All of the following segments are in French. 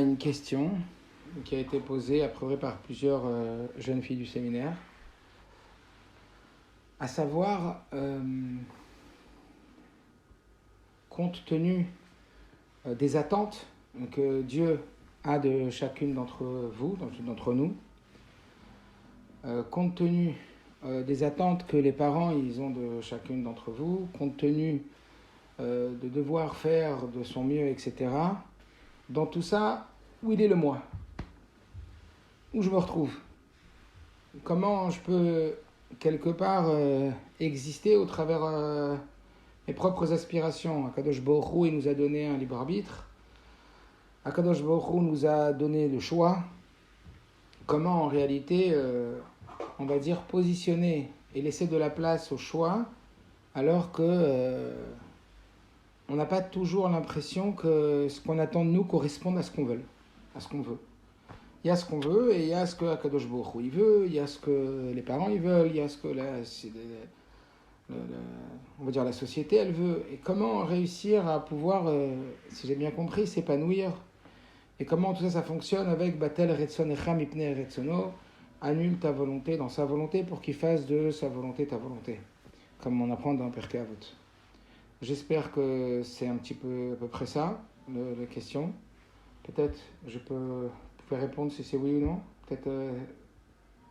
une question qui a été posée a priori par plusieurs jeunes filles du séminaire, à savoir, compte tenu des attentes que Dieu a de chacune d'entre vous, d'entre nous, compte tenu des attentes que les parents ils ont de chacune d'entre vous, compte tenu de devoir faire de son mieux, etc. Dans tout ça, où il est le moi? Où je me retrouve? Comment je peux quelque part exister au travers mes propres aspirations? Akadosh Baruch Hu, il nous a donné un libre arbitre. Akadosh Baruch Hu nous a donné le choix. Comment en réalité, on va dire, positionner et laisser de la place au choix, alors que on n'a pas toujours l'impression que ce qu'on attend de nous corresponde à ce qu'on veut. Il y a ce qu'on veut et il y a ce que Akadosh Baruch Hu il veut, il y a ce que les parents ils veulent, il y a ce que on va dire la société elle veut. Et comment réussir à pouvoir, si j'ai bien compris, s'épanouir? Et comment tout ça, ça fonctionne avec Batel Retzonecha Mipnei Retzono, annule ta volonté dans sa volonté pour qu'il fasse de sa volonté ta volonté, comme on apprend dans Pirkei Avot. J'espère que c'est un petit peu à peu près ça, la question. Peut-être je peux répondre si c'est oui ou non. Peut-être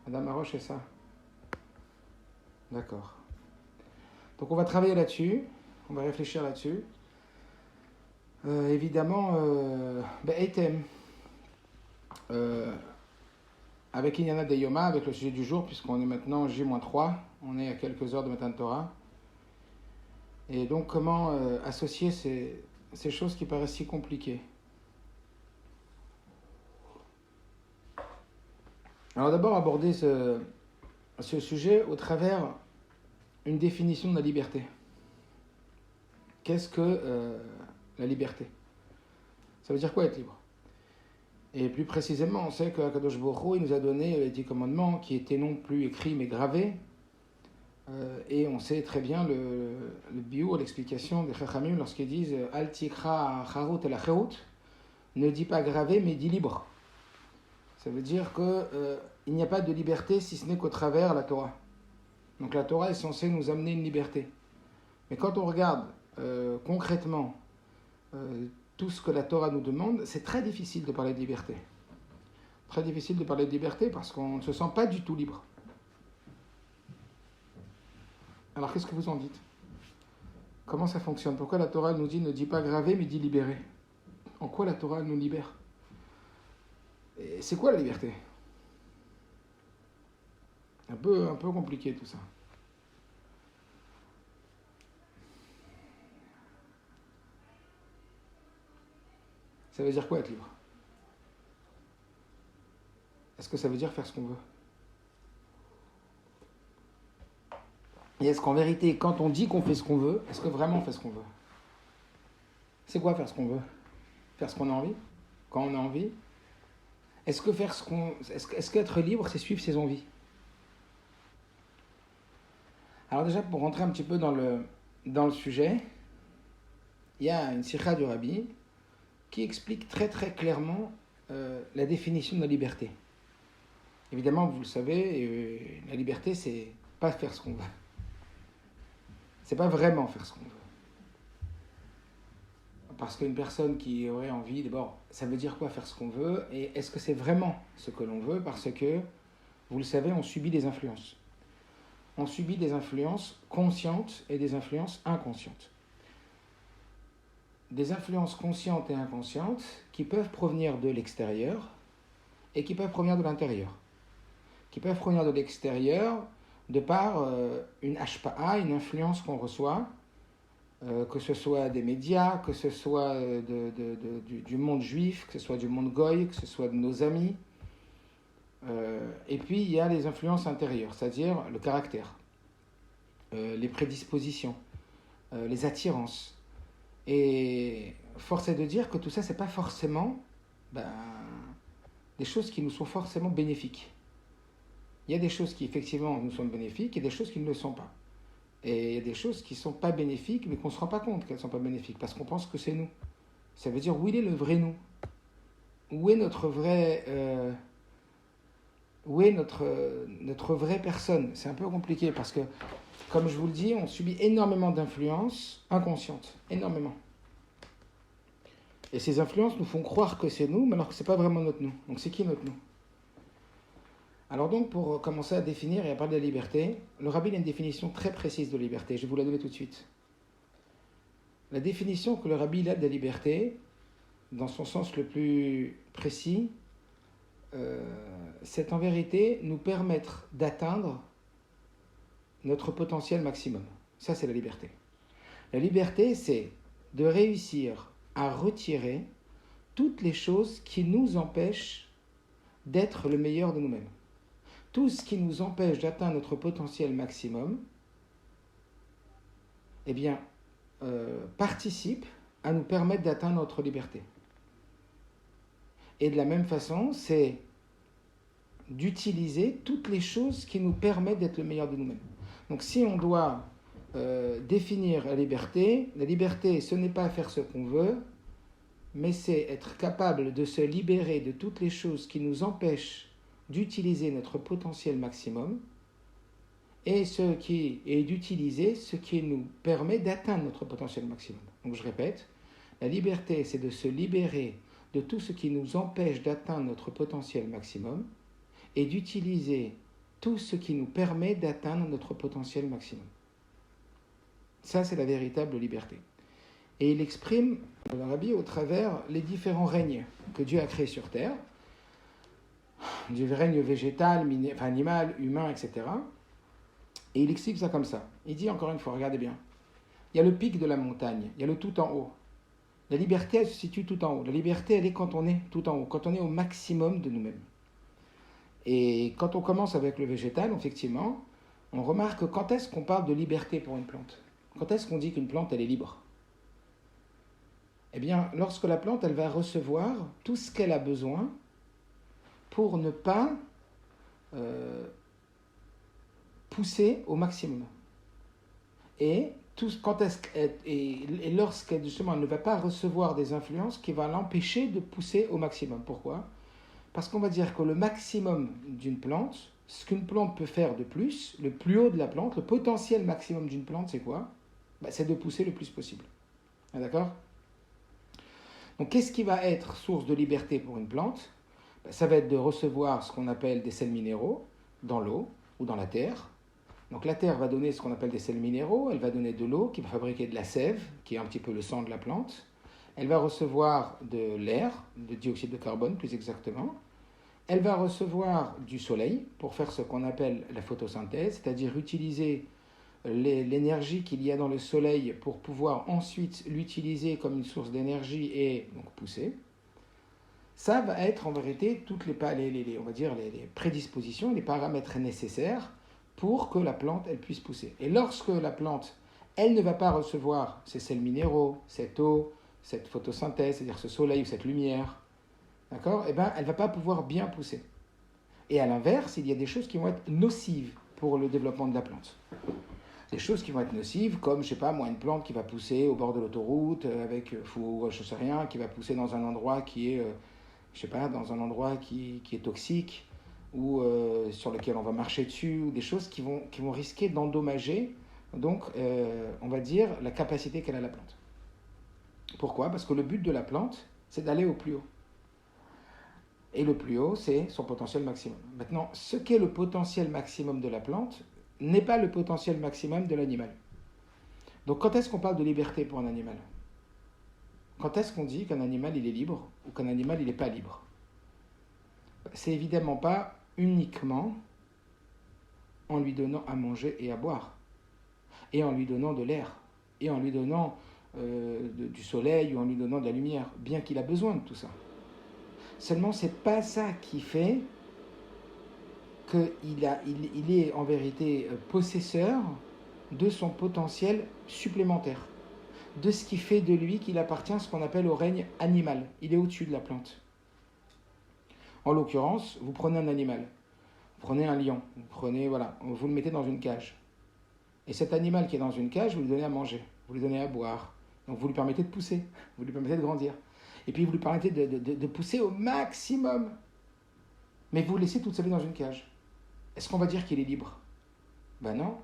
Madame Maroche, c'est ça? D'accord. Donc on va travailler là-dessus, on va réfléchir là-dessus. Évidemment, Eitem, avec Inyana de Yoma, avec le sujet du jour, puisqu'on est maintenant J-3, on est à quelques heures de Matan Torah. Et donc comment associer ces choses qui paraissent si compliquées? Alors d'abord aborder ce sujet au travers une définition de la liberté. Qu'est-ce que la liberté? Ça veut dire quoi être libre? Et plus précisément, on sait qu'Akadosh Baruch Hu, il nous a donné les 10 commandements qui étaient non plus écrits mais gravés. Et on sait très bien le biur, l'explication des Chachamim lorsqu'ils disent Al tikra charut el acherut, ne dis pas gravé mais dis libre. Ça veut dire qu'il n'y a pas de liberté si ce n'est qu'au travers la Torah. Donc la Torah est censée nous amener une liberté. Mais quand on regarde concrètement tout ce que la Torah nous demande, c'est très difficile de parler de liberté. Très difficile de parler de liberté parce qu'on ne se sent pas du tout libre. Alors qu'est-ce que vous en dites? Comment ça fonctionne? Pourquoi la Torah nous dit ne dis pas gravé mais dis libéré? En quoi la Torah nous libère? Et c'est quoi la liberté? Un peu compliqué tout ça. Ça veut dire quoi être libre? Est-ce que ça veut dire faire ce qu'on veut? Et est-ce qu'en vérité, quand on dit qu'on fait ce qu'on veut, est-ce que vraiment on fait ce qu'on veut? C'est quoi faire ce qu'on veut? Faire ce qu'on a envie? Quand on a envie? Est-ce qu'être libre, c'est suivre ses envies? Alors déjà, pour rentrer un petit peu dans le sujet, il y a une sikha du Rabbi qui explique très très clairement la définition de la liberté. Évidemment, vous le savez, la liberté, c'est pas faire ce qu'on veut. C'est pas vraiment faire ce qu'on veut. Parce qu'une personne qui aurait envie, d'abord, ça veut dire quoi faire ce qu'on veut? Et est-ce que c'est vraiment ce que l'on veut? Parce que, vous le savez, on subit des influences. On subit des influences conscientes et des influences inconscientes. Des influences conscientes et inconscientes qui peuvent provenir de l'extérieur et qui peuvent provenir de l'intérieur. Qui peuvent provenir de l'extérieur de par une hashpa'a, une influence qu'on reçoit, que ce soit des médias, que ce soit du monde juif, que ce soit du monde goy, que ce soit de nos amis. Et puis il y a les influences intérieures, c'est-à-dire le caractère, les prédispositions, les attirances. Et force est de dire que tout ça, c'est pas forcément des choses qui nous sont forcément bénéfiques. Il y a des choses qui effectivement nous sont bénéfiques et des choses qui ne le sont pas. Et il y a des choses qui ne sont pas bénéfiques, mais qu'on ne se rend pas compte qu'elles ne sont pas bénéfiques, parce qu'on pense que c'est nous. Ça veut dire où il est le vrai nous? où est notre vrai, où est notre vraie personne. C'est un peu compliqué parce que, comme je vous le dis, on subit énormément d'influences inconscientes, énormément. Et ces influences nous font croire que c'est nous, mais alors que ce n'est pas vraiment notre nous. Donc c'est qui notre nous? Alors donc, pour commencer à définir et à parler de la liberté, le Rabbi a une définition très précise de liberté. Je vais vous la donner tout de suite. La définition que le Rabbi a de la liberté, dans son sens le plus précis, c'est en vérité nous permettre d'atteindre notre potentiel maximum. Ça, c'est la liberté. La liberté, c'est de réussir à retirer toutes les choses qui nous empêchent d'être le meilleur de nous-mêmes. Tout ce qui nous empêche d'atteindre notre potentiel maximum, eh bien, participe à nous permettre d'atteindre notre liberté. Et de la même façon, c'est d'utiliser toutes les choses qui nous permettent d'être le meilleur de nous-mêmes. Donc si on doit définir la liberté, ce n'est pas faire ce qu'on veut, mais c'est être capable de se libérer de toutes les choses qui nous empêchent d'utiliser notre potentiel maximum et d'utiliser ce qui nous permet d'atteindre notre potentiel maximum. Donc je répète, la liberté, c'est de se libérer de tout ce qui nous empêche d'atteindre notre potentiel maximum et d'utiliser tout ce qui nous permet d'atteindre notre potentiel maximum. Ça, c'est la véritable liberté. Et il exprime le Rabbi au travers les différents règnes que Dieu a créés sur Terre, du règne végétal, animal, humain, etc. Et il explique ça comme ça. Il dit encore une fois, regardez bien, il y a le pic de la montagne, il y a le tout en haut. La liberté, elle se situe tout en haut. La liberté, elle est quand on est tout en haut, quand on est au maximum de nous-mêmes. Et quand on commence avec le végétal, effectivement, on remarque que quand est-ce qu'on parle de liberté pour une plante? Quand est-ce qu'on dit qu'une plante, elle est libre? Eh bien, lorsque la plante, elle va recevoir tout ce qu'elle a besoin pour ne pas pousser au maximum. Et lorsqu'elle justement ne va pas recevoir des influences qui vont l'empêcher de pousser au maximum. Pourquoi? Parce qu'on va dire que le maximum d'une plante, ce qu'une plante peut faire de plus, le plus haut de la plante, le potentiel maximum d'une plante, c'est quoi? C'est de pousser le plus possible. D'accord? Donc qu'est-ce qui va être source de liberté pour une plante? Ça va être de recevoir ce qu'on appelle des sels minéraux dans l'eau ou dans la terre. Donc la terre va donner ce qu'on appelle des sels minéraux, elle va donner de l'eau qui va fabriquer de la sève, qui est un petit peu le sang de la plante. Elle va recevoir de l'air, de dioxyde de carbone plus exactement. Elle va recevoir du soleil pour faire ce qu'on appelle la photosynthèse, c'est-à-dire utiliser l'énergie qu'il y a dans le soleil pour pouvoir ensuite l'utiliser comme une source d'énergie et donc pousser. Ça va être en vérité toutes les prédispositions, les paramètres nécessaires pour que la plante elle puisse pousser. Et lorsque la plante elle ne va pas recevoir ces sels minéraux, cette eau, cette photosynthèse, c'est-à-dire ce soleil ou cette lumière, d'accord, elle ne va pas pouvoir bien pousser. Et à l'inverse, il y a des choses qui vont être nocives pour le développement de la plante. Des choses qui vont être nocives, comme, une plante qui va pousser au bord de l'autoroute, qui va pousser dans un endroit qui est, qui est toxique, ou sur lequel on va marcher dessus, ou des choses qui vont risquer d'endommager, donc, on va dire, la capacité qu'elle a la plante. Pourquoi? Parce que le but de la plante, c'est d'aller au plus haut. Et le plus haut, c'est son potentiel maximum. Maintenant, ce qu'est le potentiel maximum de la plante n'est pas le potentiel maximum de l'animal. Donc, quand est-ce qu'on parle de liberté pour un animal? Quand est-ce qu'on dit qu'un animal, il est libre ou qu'un animal, il n'est pas libre? C'est évidemment pas uniquement en lui donnant à manger et à boire, et en lui donnant de l'air, et en lui donnant du soleil, ou en lui donnant de la lumière, bien qu'il a besoin de tout ça. Seulement, c'est pas ça qui fait qu'il est en vérité possesseur de son potentiel supplémentaire, de ce qui fait de lui qu'il appartient à ce qu'on appelle au règne animal. Il est au-dessus de la plante. En l'occurrence, vous prenez un animal, vous prenez un lion, vous le mettez dans une cage. Et cet animal qui est dans une cage, vous lui donnez à manger, vous lui donnez à boire. Donc vous lui permettez de pousser, vous lui permettez de grandir. Et puis vous lui permettez de pousser au maximum. Mais vous le laissez toute sa vie dans une cage. Est-ce qu'on va dire qu'il est libre? Ben non.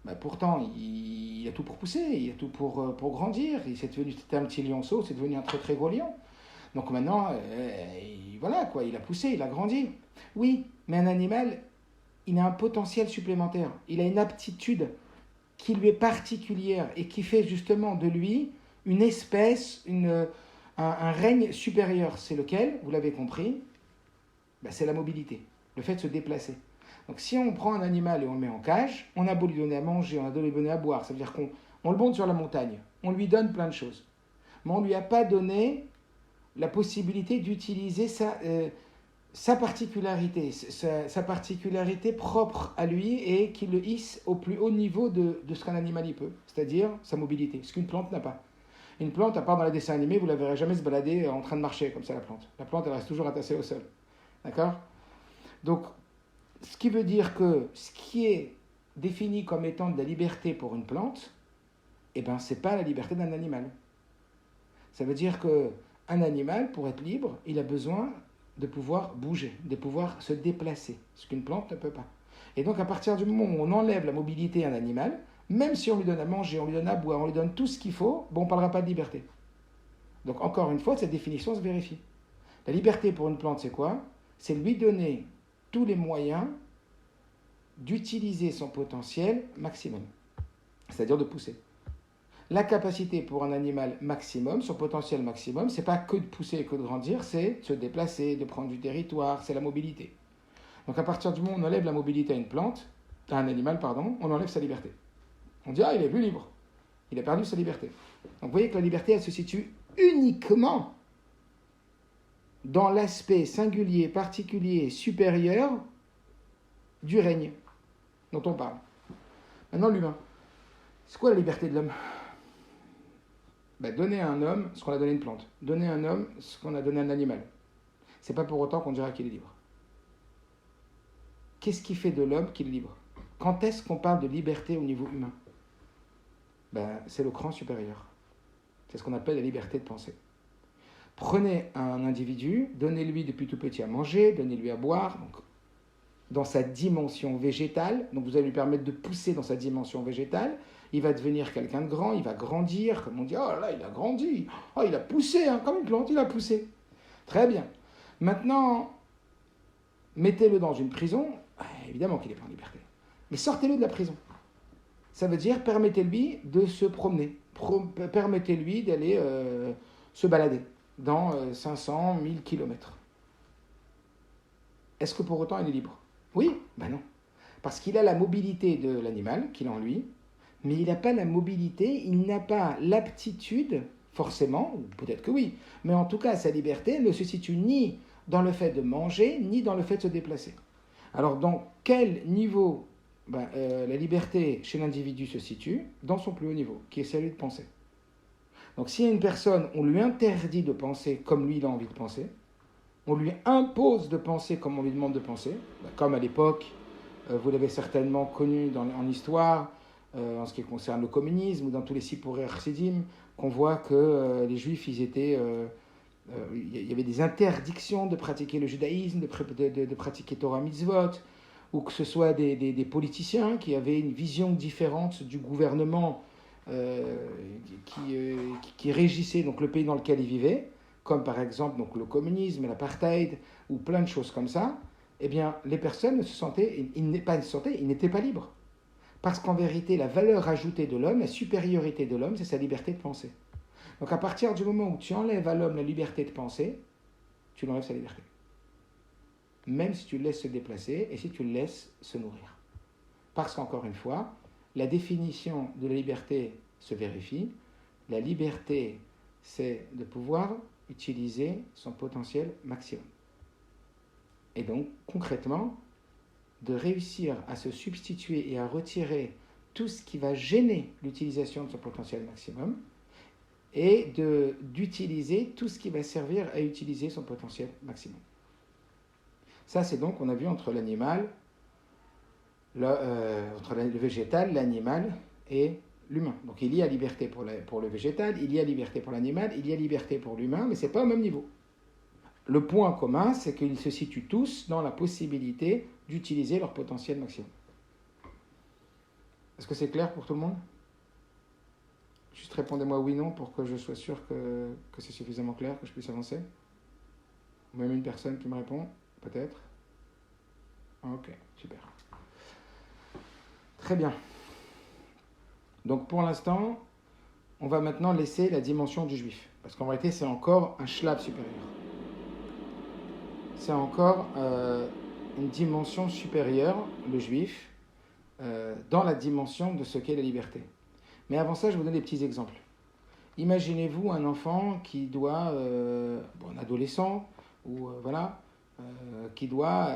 Ben pourtant, il a tout pour pousser, il a tout pour grandir. C'était un petit lionceau, c'est devenu un très très gros lion. Donc maintenant, voilà quoi, il a poussé, il a grandi. Oui, mais un animal, il a un potentiel supplémentaire. Il a une aptitude qui lui est particulière et qui fait justement de lui une espèce, un règne supérieur. C'est lequel? Vous l'avez compris, ben c'est la mobilité, le fait de se déplacer. Donc si on prend un animal et on le met en cage, on a beau lui donner à manger, on a beau lui donner à boire, ça veut dire qu'on le monte sur la montagne, on lui donne plein de choses. Mais on ne lui a pas donné la possibilité d'utiliser sa particularité, sa particularité propre à lui et qui le hisse au plus haut niveau de ce qu'un animal y peut, c'est-à-dire sa mobilité, ce qu'une plante n'a pas. Une plante, à part dans les dessins animés, vous ne la verrez jamais se balader en train de marcher comme ça, la plante. La plante, elle reste toujours attachée au sol. D'accord? Donc, ce qui veut dire que ce qui est défini comme étant de la liberté pour une plante, eh ben, ce n'est pas la liberté d'un animal. Ça veut dire qu'un animal, pour être libre, il a besoin de pouvoir bouger, de pouvoir se déplacer, ce qu'une plante ne peut pas. Et donc, à partir du moment où on enlève la mobilité à un animal, même si on lui donne à manger, on lui donne à boire, on lui donne tout ce qu'il faut, bon, on ne parlera pas de liberté. Donc, encore une fois, cette définition se vérifie. La liberté pour une plante, c'est quoi? C'est lui donner tous les moyens d'utiliser son potentiel maximum, c'est-à-dire de pousser. La capacité pour un animal maximum, son potentiel maximum, c'est pas que de pousser et que de grandir, c'est de se déplacer, de prendre du territoire, c'est la mobilité. Donc à partir du moment où on enlève la mobilité à un animal, on enlève sa liberté. On dit, il est plus libre, il a perdu sa liberté. Donc vous voyez que la liberté, elle se situe uniquement dans l'aspect singulier, particulier, supérieur du règne dont on parle. Maintenant, l'humain. C'est quoi la liberté de l'homme? Donner à un homme ce qu'on a donné à une plante. Donner à un homme ce qu'on a donné à un animal. C'est pas pour autant qu'on dira qu'il est libre. Qu'est-ce qui fait de l'homme qu'il est libre? Quand est-ce qu'on parle de liberté au niveau humain? C'est le cran supérieur. C'est ce qu'on appelle la liberté de penser. Prenez un individu, donnez-lui depuis tout petit à manger, donnez-lui à boire, donc, dans sa dimension végétale, donc vous allez lui permettre de pousser dans sa dimension végétale, il va devenir quelqu'un de grand, il va grandir, comme on dit, oh là, il a grandi, oh, il a poussé, comme une plante, il a poussé. Très bien. Maintenant, mettez-le dans une prison, évidemment qu'il n'est pas en liberté, mais sortez-le de la prison. Ça veut dire, permettez-lui de se promener, permettez-lui d'aller se balader dans 500, 1000 kilomètres. Est-ce que pour autant il est libre? Oui, non. Parce qu'il a la mobilité de l'animal qu'il a en lui, mais il n'a pas la mobilité, il n'a pas l'aptitude, forcément, ou peut-être que oui, mais en tout cas sa liberté ne se situe ni dans le fait de manger, ni dans le fait de se déplacer. Alors dans quel niveau la liberté chez l'individu se situe? Dans son plus haut niveau, qui est celui de penser. Donc s'il y a une personne, on lui interdit de penser comme lui il a envie de penser, on lui impose de penser comme on lui demande de penser, comme à l'époque, vous l'avez certainement connu en histoire, en ce qui concerne le communisme ou dans tous les Sipurei Chassidim, qu'on voit que les Juifs, il y avait des interdictions de pratiquer le judaïsme, de pratiquer Torah Mitzvot, ou que ce soit des politiciens qui avaient une vision différente du gouvernement qui régissait donc le pays dans lequel ils vivaient, comme par exemple donc, le communisme, l'apartheid, ou plein de choses comme ça, eh bien, les personnes ils n'étaient pas libres. Parce qu'en vérité, la valeur ajoutée de l'homme, la supériorité de l'homme, c'est sa liberté de penser. Donc à partir du moment où tu enlèves à l'homme la liberté de penser, tu lui enlèves sa liberté. Même si tu le laisses se déplacer et si tu le laisses se nourrir. Parce qu'encore une fois, la définition de la liberté se vérifie. La liberté, c'est de pouvoir utiliser son potentiel maximum. Et donc, concrètement, de réussir à se substituer et à retirer tout ce qui va gêner l'utilisation de son potentiel maximum et d'utiliser tout ce qui va servir à utiliser son potentiel maximum. Ça, c'est donc, on a vu entre l'animal, entre le végétal, l'animal et l'humain. Donc il y a liberté pour le végétal, il y a liberté pour l'animal, il y a liberté pour l'humain, mais ce n'est pas au même niveau. Le point commun, c'est qu'ils se situent tous dans la possibilité d'utiliser leur potentiel maximum. Est-ce que c'est clair pour tout le monde? Juste répondez-moi oui, non, pour que je sois sûr que c'est suffisamment clair, que je puisse avancer. Même une personne qui me répond, peut-être. Ok, super. Très bien. Donc pour l'instant, on va maintenant laisser la dimension du juif. Parce qu'en réalité, c'est encore un shlab supérieur. C'est encore une dimension supérieure, le juif, dans la dimension de ce qu'est la liberté. Mais avant ça, je vous donne des petits exemples. Imaginez-vous un enfant qui doit, un adolescent, ou qui doit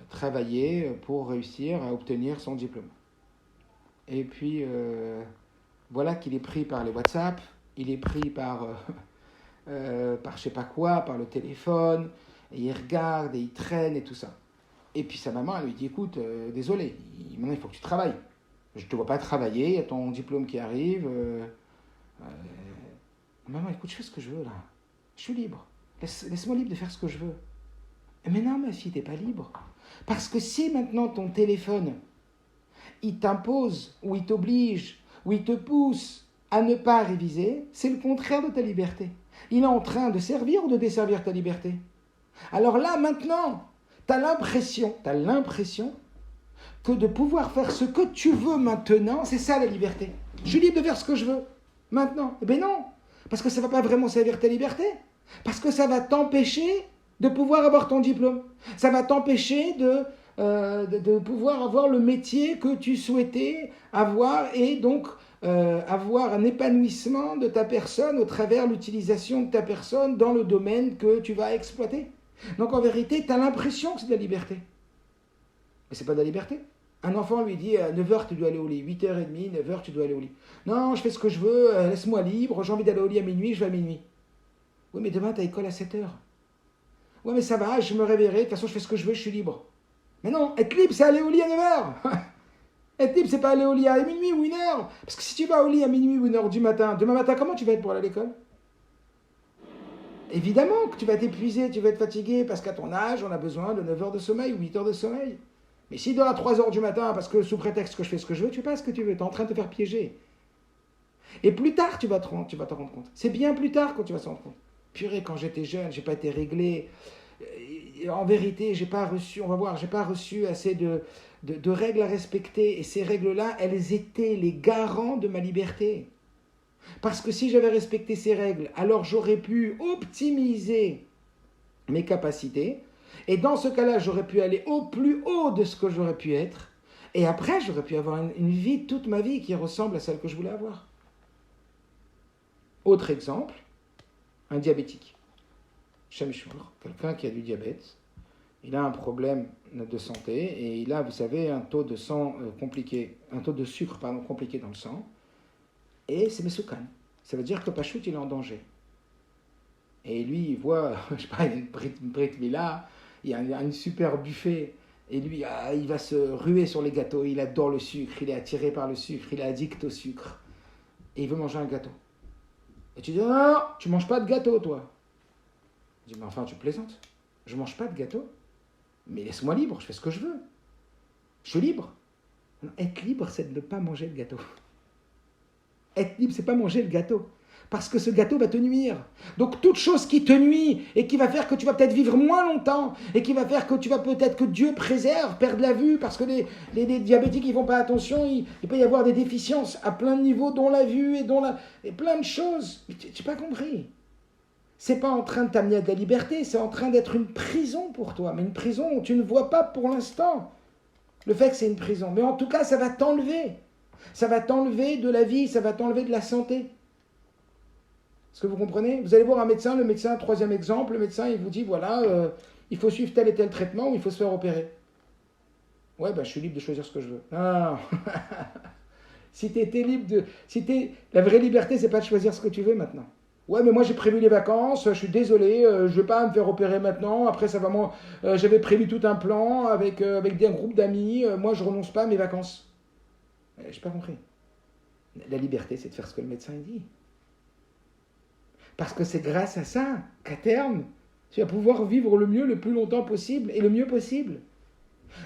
travailler pour réussir à obtenir son diplôme. Et puis, voilà qu'il est pris par les WhatsApp, il est pris par je sais pas quoi, par le téléphone, et il regarde, et il traîne, et tout ça. Et puis sa maman, elle lui dit, écoute, désolé, maintenant il faut que tu travailles. Je ne te vois pas travailler, il y a ton diplôme qui arrive. Maman, écoute, je fais ce que je veux là. Je suis libre. Laisse-moi libre de faire ce que je veux. Mais non, ma fille, t'es pas libre. Parce que si maintenant ton téléphone, il t'impose, ou il t'oblige, ou il te pousse à ne pas réviser, c'est le contraire de ta liberté. Il est en train de servir ou de desservir ta liberté. Alors là, maintenant, t'as l'impression que de pouvoir faire ce que tu veux maintenant, c'est ça la liberté. Je suis libre de faire ce que je veux, maintenant. Eh bien non, parce que ça ne va pas vraiment servir ta liberté. Parce que ça va t'empêcher de pouvoir avoir ton diplôme. Ça va t'empêcher de pouvoir avoir le métier que tu souhaitais avoir et donc avoir un épanouissement de ta personne au travers l'utilisation de ta personne dans le domaine que tu vas exploiter. Donc en vérité, tu as l'impression que c'est de la liberté. Mais ce n'est pas de la liberté. Un enfant lui dit à 9h tu dois aller au lit, 8h30, 9h tu dois aller au lit. Non, je fais ce que je veux, laisse-moi libre, j'ai envie d'aller au lit à minuit, je vais à minuit. Oui, mais demain tu as école à 7h. Oui, mais ça va, je me réveillerai, de toute façon je fais ce que je veux, je suis libre. Mais non, être libre c'est aller au lit à 9h. Être libre c'est pas aller au lit à minuit ou 1h. Parce que si tu vas au lit à minuit ou 1h du matin, demain matin comment tu vas être pour aller à l'école? Évidemment que tu vas t'épuiser, tu vas être fatigué, parce qu'à ton âge, on a besoin de 9 heures de sommeil ou 8 heures de sommeil. Mais si dors à 3 heures du matin, parce que sous prétexte que je fais ce que je veux, tu fais pas ce que tu veux, tu es en train de te faire piéger. Et plus tard, tu vas te rendre compte. C'est bien plus tard quand tu vas te rendre compte. Purée, quand j'étais jeune, j'ai pas été réglé. En vérité, j'ai pas reçu assez de règles à respecter. Et ces règles-là, elles étaient les garants de ma liberté. Parce que si j'avais respecté ces règles, alors j'aurais pu optimiser mes capacités. Et dans ce cas-là, j'aurais pu aller au plus haut de ce que j'aurais pu être. Et après, j'aurais pu avoir une vie, toute ma vie, qui ressemble à celle que je voulais avoir. Autre exemple, un diabétique. Quelqu'un qui a du diabète. Il a un problème de santé et il a, vous savez, un taux de sang compliqué, un taux de sucre compliqué dans le sang. Et c'est Mesoukan. Ça veut dire que Pachout, il est en danger. Et lui, il voit, je sais pas, il y a une Brit Mila, il y a un super buffet. Et lui, il va se ruer sur les gâteaux. Il adore le sucre, il est attiré par le sucre, il est addict au sucre. Et il veut manger un gâteau. Et tu dis, non, tu manges pas de gâteau, toi. Je dis, mais enfin, tu plaisantes. Je mange pas de gâteau. Mais laisse-moi libre, je fais ce que je veux. Je suis libre. Non, être libre, c'est de ne pas manger de gâteau. Être libre, c'est pas manger le gâteau. Parce que ce gâteau va te nuire. Donc toute chose qui te nuit et qui va faire que tu vas peut-être vivre moins longtemps et qui va faire que tu vas peut-être que Dieu préserve, perdre la vue parce que les diabétiques ils font pas attention, il peut y avoir des déficiences à plein de niveaux, dont la vue et plein de choses. Mais tu n'as pas compris. C'est pas en train de t'amener à de la liberté, c'est en train d'être une prison pour toi, mais une prison où tu ne vois pas pour l'instant le fait que c'est une prison. Mais en tout cas, ça va t'enlever. Ça va t'enlever de la vie, ça va t'enlever de la santé. Est-ce que vous comprenez? Vous allez voir un médecin, le médecin, troisième exemple, le médecin, il vous dit, voilà, il faut suivre tel et tel traitement ou il faut se faire opérer. Ouais, je suis libre de choisir ce que je veux. Non. Si tu étais libre la vraie liberté, c'est pas de choisir ce que tu veux maintenant. Ouais, mais moi j'ai prévu les vacances, je suis désolé, je ne vais pas me faire opérer maintenant, après ça va moi, j'avais prévu tout un plan avec un groupe d'amis, moi je renonce pas à mes vacances. J'ai pas compris. La liberté, c'est de faire ce que le médecin dit. Parce que c'est grâce à ça qu'à terme, tu vas pouvoir vivre le mieux, le plus longtemps possible et le mieux possible.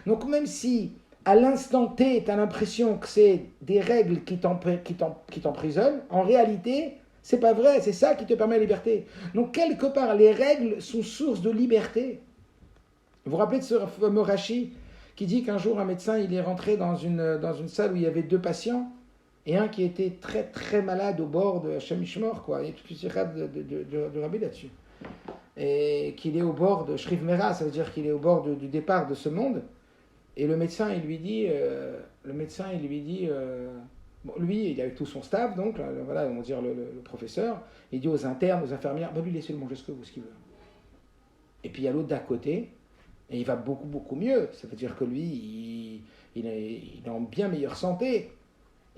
Donc même si à l'instant T, tu as l'impression que c'est des règles qui t'emprisonnent, en réalité, c'est pas vrai, c'est ça qui te permet la liberté. Donc quelque part, les règles sont source de liberté. Vous vous rappelez de ce fameux Rashi qui dit qu'un jour un médecin il est rentré dans une salle où il y avait 2 patients et un qui était très très malade au bord de Hashem Ishmor, quoi. Il y a toute une sirah de Rabbi là-dessus. Et qu'il est au bord de Shriv Mera, ça veut dire qu'il est au bord du départ de ce monde. Et le médecin, il lui dit, bon, lui, il a eu tout son staff, donc, là, voilà, on va dire le professeur, il dit aux internes, aux infirmières, lui, laissez-le manger ce qu'il veut. Et puis il y a l'autre d'à côté, et il va beaucoup, beaucoup mieux. Ça veut dire que lui, il est en bien meilleure santé.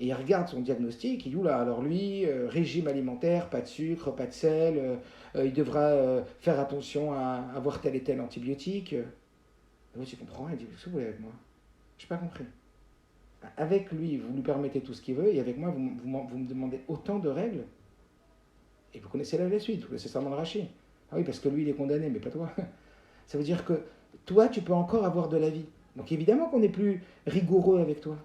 Et il regarde son diagnostic, il dit, oula, alors lui, régime alimentaire, pas de sucre, pas de sel, il devra faire attention à avoir tel et tel antibiotique. Et tu comprends rien, il dit, qu'est-ce que vous voulez avec moi? Je n'ai pas compris. Avec lui, vous lui permettez tout ce qu'il veut, et avec moi, vous me demandez autant de règles. Et vous connaissez la suite, vous connaissez Salman Rashi. Ah oui, parce que lui, il est condamné, mais pas toi. Ça veut dire que toi, tu peux encore avoir de la vie. Donc évidemment qu'on est plus rigoureux avec toi.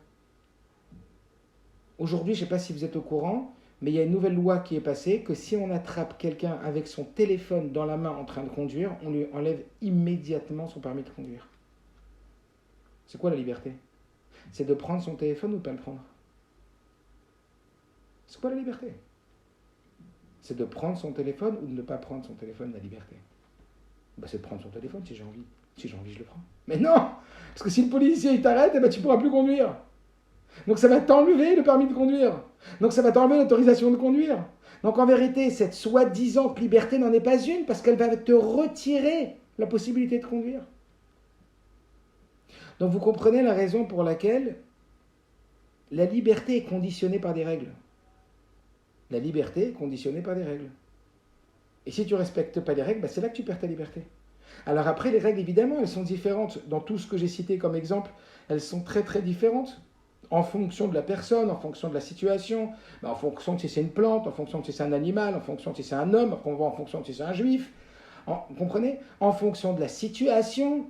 Aujourd'hui, je ne sais pas si vous êtes au courant, mais il y a une nouvelle loi qui est passée, que si on attrape quelqu'un avec son téléphone dans la main en train de conduire, on lui enlève immédiatement son permis de conduire. C'est quoi la liberté? C'est de prendre son téléphone ou de ne pas le prendre. C'est quoi la liberté? C'est de prendre son téléphone ou de ne pas prendre son téléphone, la liberté. C'est de prendre son téléphone si j'ai envie. Si j'ai envie, je le prends. Mais non! Parce que si le policier il t'arrête, tu ne pourras plus conduire. Donc ça va t'enlever le permis de conduire. Donc ça va t'enlever l'autorisation de conduire. Donc en vérité, cette soi-disant liberté n'en est pas une parce qu'elle va te retirer la possibilité de conduire. Donc vous comprenez la raison pour laquelle la liberté est conditionnée par des règles. La liberté est conditionnée par des règles. Et si tu ne respectes pas les règles, c'est là que tu perds ta liberté. Alors après, les règles, évidemment, elles sont différentes. Dans tout ce que j'ai cité comme exemple, elles sont très très différentes. En fonction de la personne, en fonction de la situation, en fonction de si c'est une plante, en fonction de si c'est un animal, en fonction de si c'est un homme, en fonction de si c'est un juif. Vous comprenez? En fonction de la situation,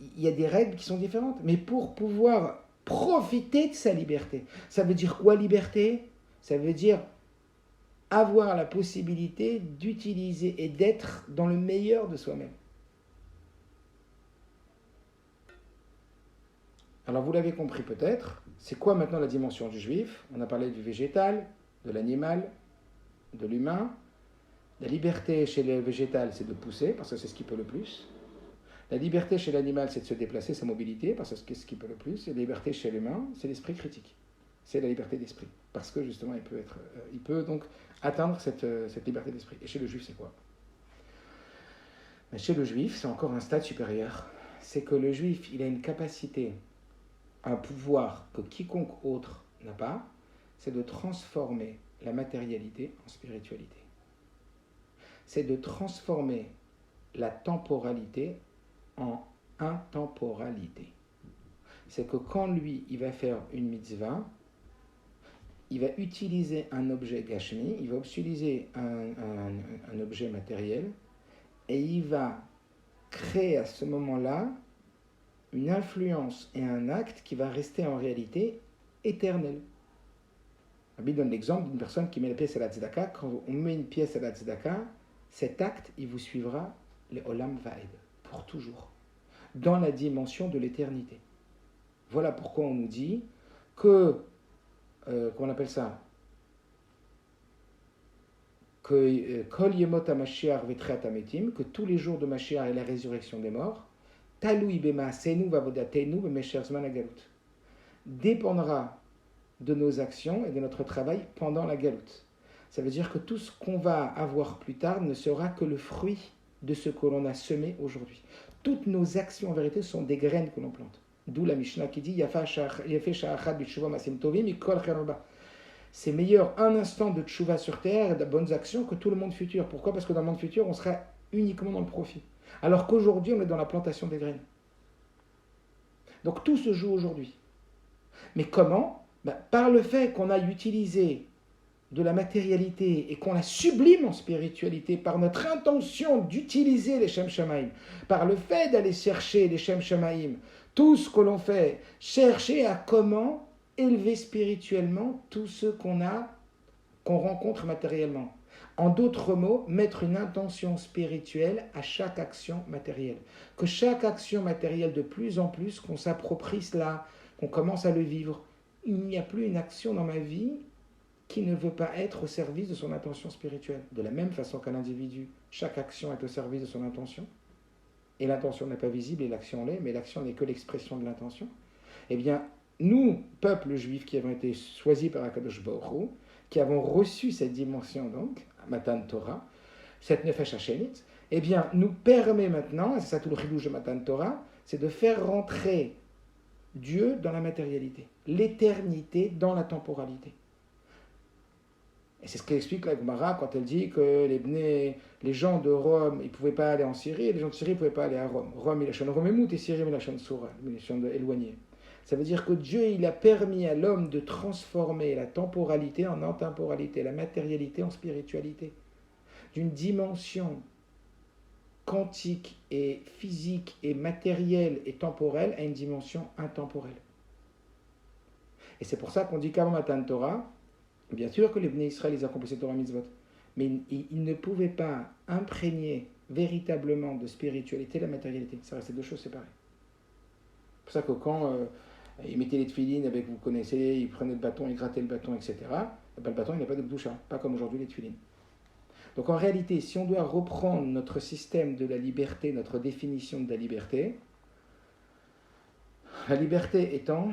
il y a des règles qui sont différentes. Mais pour pouvoir profiter de sa liberté, ça veut dire quoi liberté? Ça veut dire avoir la possibilité d'utiliser et d'être dans le meilleur de soi-même. Alors vous l'avez compris peut-être, c'est quoi maintenant la dimension du juif? On a parlé du végétal, de l'animal, de l'humain. La liberté chez le végétal, c'est de pousser, parce que c'est ce qui peut le plus. La liberté chez l'animal, c'est de se déplacer, sa mobilité, parce que c'est ce qui peut le plus. Et la liberté chez l'humain, c'est l'esprit critique. C'est la liberté d'esprit, parce que justement, il peut donc atteindre cette liberté d'esprit. Et chez le juif, c'est quoi? Mais chez le juif, c'est encore un stade supérieur. C'est que le juif, il a une capacité, un pouvoir que quiconque autre n'a pas, c'est de transformer la matérialité en spiritualité. C'est de transformer la temporalité en intemporalité. C'est que quand lui, il va faire une mitzvah, il va utiliser un objet gashmi, il va utiliser un objet matériel, et il va créer à ce moment-là une influence et un acte qui va rester en réalité éternel. Rabbi donne l'exemple d'une personne qui met la pièce à la tzedaka. Quand on met une pièce à la tzedaka, cet acte, il vous suivra le olam va'ed, pour toujours, dans la dimension de l'éternité. Voilà pourquoi on nous dit que, qu'on appelle ça, que kol yemot ha-Mashiach v'tchiat ha-metim, que tous les jours de Mashiach et la résurrection des morts, talui b'ma'asenu v'avodatenu b'mesher zman hagalut, dépendra de nos actions et de notre travail pendant la galoute. Ça veut dire que tout ce qu'on va avoir plus tard ne sera que le fruit de ce que l'on a semé aujourd'hui. Toutes nos actions, en vérité, sont des graines que l'on plante. D'où la Mishnah qui dit c'est meilleur un instant de tchouva sur terre et de bonnes actions que tout le monde futur. Pourquoi? Parce que dans le monde futur, on sera uniquement dans le profit. Alors qu'aujourd'hui, on est dans la plantation des graines. Donc tout se joue aujourd'hui. Mais comment? Par le fait qu'on a utilisé de la matérialité et qu'on la sublime en spiritualité par notre intention d'utiliser les Shem Shamaim, par le fait d'aller chercher les Shem Shamaim, tout ce que l'on fait, chercher à comment élever spirituellement tout ce qu'on rencontre matériellement. En d'autres mots, mettre une intention spirituelle à chaque action matérielle. Que chaque action matérielle, de plus en plus, qu'on s'approprie cela, qu'on commence à le vivre. Il n'y a plus une action dans ma vie qui ne veut pas être au service de son intention spirituelle. De la même façon qu'un individu, chaque action est au service de son intention, et l'intention n'est pas visible et l'action l'est, mais l'action n'est que l'expression de l'intention. Eh bien, nous, peuple juif qui avons été choisis par Akadosh Baruch Hu, qui avons reçu cette dimension donc, Matan Torah, cette Nefesh Hashémit, eh bien, nous permet maintenant, et c'est ça tout le chidouche de Matan Torah, c'est de faire rentrer Dieu dans la matérialité, l'éternité dans la temporalité. Et c'est ce qu'explique la Gemara quand elle dit que les gens de Rome, ils ne pouvaient pas aller en Syrie, et les gens de Syrie ne pouvaient pas aller à Rome. Rome, il a chaîne Romemout, et Syrie, il a chaîne Soura, il a chaîne éloignée. Ça veut dire que Dieu, il a permis à l'homme de transformer la temporalité en intemporalité, la matérialité en spiritualité. D'une dimension quantique et physique et matérielle et temporelle à une dimension intemporelle. Et c'est pour ça qu'on dit qu'avant Matan Torah, bien sûr que les Bnei Israël, ils accomplissaient Torah Mitzvot, mais ils ne pouvaient pas imprégner véritablement de spiritualité la matérialité. Ça restait deux choses séparées. C'est pour ça que quand ils mettaient les tefilines avec, vous connaissez, ils prenaient le bâton, ils grattaient le bâton, etc., le bâton, il n'a pas de bdoucha, pas comme aujourd'hui les tefilines. Donc en réalité, si on doit reprendre notre système de la liberté, notre définition de la liberté étant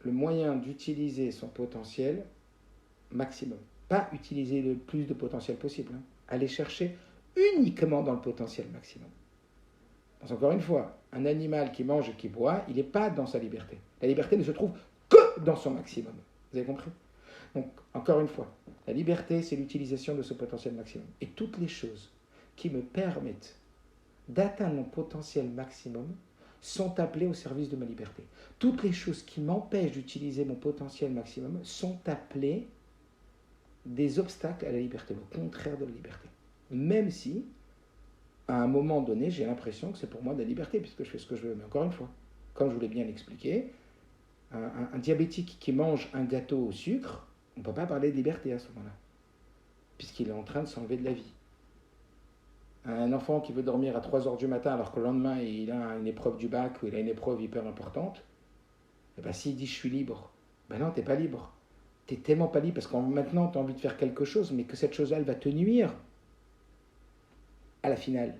le moyen d'utiliser son potentiel maximum. Pas utiliser le plus de potentiel possible. Aller chercher uniquement dans le potentiel maximum. Donc, encore une fois, un animal qui mange et qui boit, il n'est pas dans sa liberté. La liberté ne se trouve que dans son maximum. Vous avez compris ? Donc, encore une fois, la liberté, c'est l'utilisation de ce potentiel maximum. Et toutes les choses qui me permettent d'atteindre mon potentiel maximum sont appelées au service de ma liberté. Toutes les choses qui m'empêchent d'utiliser mon potentiel maximum sont appelées des obstacles à la liberté, le contraire de la liberté. Même si, à un moment donné, j'ai l'impression que c'est pour moi de la liberté, puisque je fais ce que je veux. Mais encore une fois, comme je voulais bien l'expliquer, un diabétique qui mange un gâteau au sucre, on ne peut pas parler de liberté à ce moment-là, puisqu'il est en train de s'enlever de la vie. Un enfant qui veut dormir à 3h du matin alors que le lendemain il a une épreuve du bac ou il a une épreuve hyper importante, et ben, s'il dit je suis libre, ben non, tu n'es pas libre. Tu n'es tellement pas libre parce que maintenant tu as envie de faire quelque chose, mais que cette chose-là, elle va te nuire à la finale.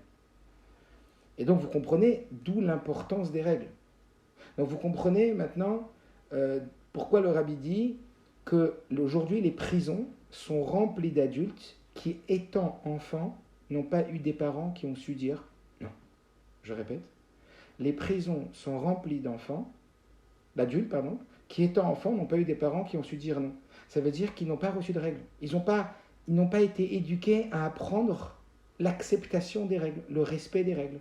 Et donc vous comprenez d'où l'importance des règles. Donc vous comprenez maintenant pourquoi le rabbi dit qu'aujourd'hui les prisons sont remplies d'adultes qui, étant enfants, n'ont pas eu des parents qui ont su dire non. Je répète, les prisons sont remplies d'adultes, qui, étant enfants, n'ont pas eu des parents qui ont su dire non. Ça veut dire qu'ils n'ont pas reçu de règles. Ils n'ont pas été éduqués à apprendre l'acceptation des règles, le respect des règles.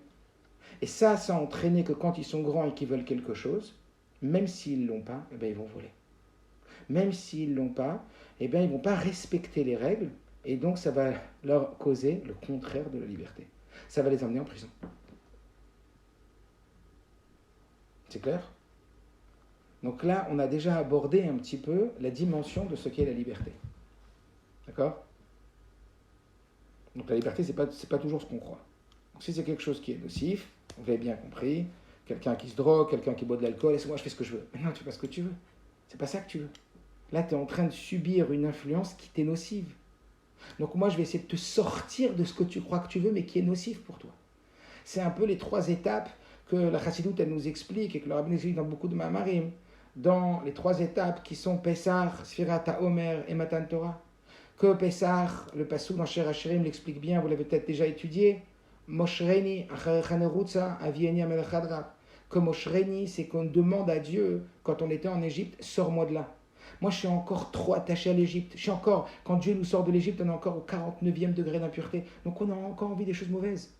Et ça a entraîné que quand ils sont grands et qu'ils veulent quelque chose, même s'ils ne l'ont pas, eh bien, ils vont voler. Même s'ils ne l'ont pas, eh bien, ils ne vont pas respecter les règles, et donc ça va leur causer le contraire de la liberté. Ça va les emmener en prison. C'est clair ? Donc là, on a déjà abordé un petit peu la dimension de ce qu'est la liberté. D'accord ? Donc la liberté, c'est pas toujours ce qu'on croit. Donc si c'est quelque chose qui est nocif, vous l'avez bien compris, quelqu'un qui se drogue, quelqu'un qui boit de l'alcool, et moi je fais ce que je veux. Mais non, tu fais pas ce que tu veux. C'est pas ça que tu veux. Là, tu es en train de subir une influence qui t'est nocive. Donc moi, je vais essayer de te sortir de ce que tu crois que tu veux, mais qui est nocif pour toi. C'est un peu les 3 étapes que la Chassidoute, elle nous explique, et que le Rabbi nous explique dans beaucoup de Ma'amarim, dans les 3 étapes qui sont Pessah, Sfirat HaOmer et Matan Torah. Que Pessah, le Passouk dans Shir HaShirim l'explique bien, vous l'avez peut-être déjà étudié, Moshreini, Acharechanerutza, Avieni Amelachadra. Que Moshreini, c'est qu'on demande à Dieu, quand on était en Égypte, sors-moi de là. Moi, je suis encore trop attaché à l'Égypte. Quand Dieu nous sort de l'Égypte, on est encore au 49e degré d'impureté. Donc, on a encore envie des choses mauvaises.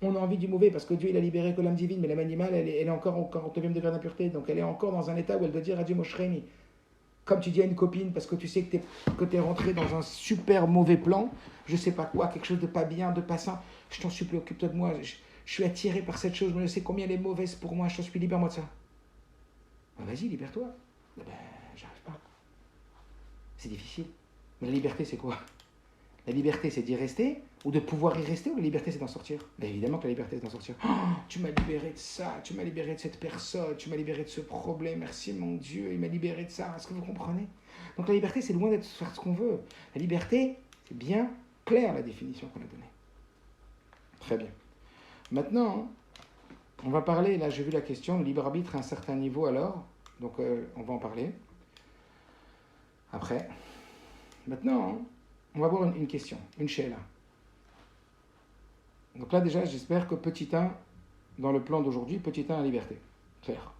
On a envie du mauvais parce que Dieu il a libéré que l'âme divine, mais l'âme animale elle est encore au 49e degré d'impureté, donc elle est encore dans un état où elle doit dire à Dieu Moshreini. Comme tu dis à une copine, parce que tu sais que tu es rentré dans un super mauvais plan, je sais pas quoi, quelque chose de pas bien, de pas sain, je t'en supplie, occupe-toi de moi, je suis attiré par cette chose, je sais combien elle est mauvaise pour moi, je t'en supplie, libère-moi de ça. Ben, vas-y, libère-toi. Ben, j'arrive pas. C'est difficile. Mais la liberté, c'est quoi? La liberté, c'est d'y rester, ou de pouvoir y rester, ou la liberté, c'est d'en sortir? Ben évidemment que la liberté, c'est d'en sortir. Oh, tu m'as libéré de ça, tu m'as libéré de cette personne, tu m'as libéré de ce problème, merci mon Dieu, il m'a libéré de ça. Est-ce que vous comprenez? Donc la liberté, c'est loin d'être faire ce qu'on veut. La liberté, c'est bien clair la définition qu'on a donnée. Très bien. Maintenant, on va parler, là j'ai vu la question, le libre arbitre à un certain niveau alors, donc on va en parler après. Maintenant, on va voir une question, une sheila. Donc là déjà, j'espère que petit 1, dans le plan d'aujourd'hui, petit 1 à liberté. Clair.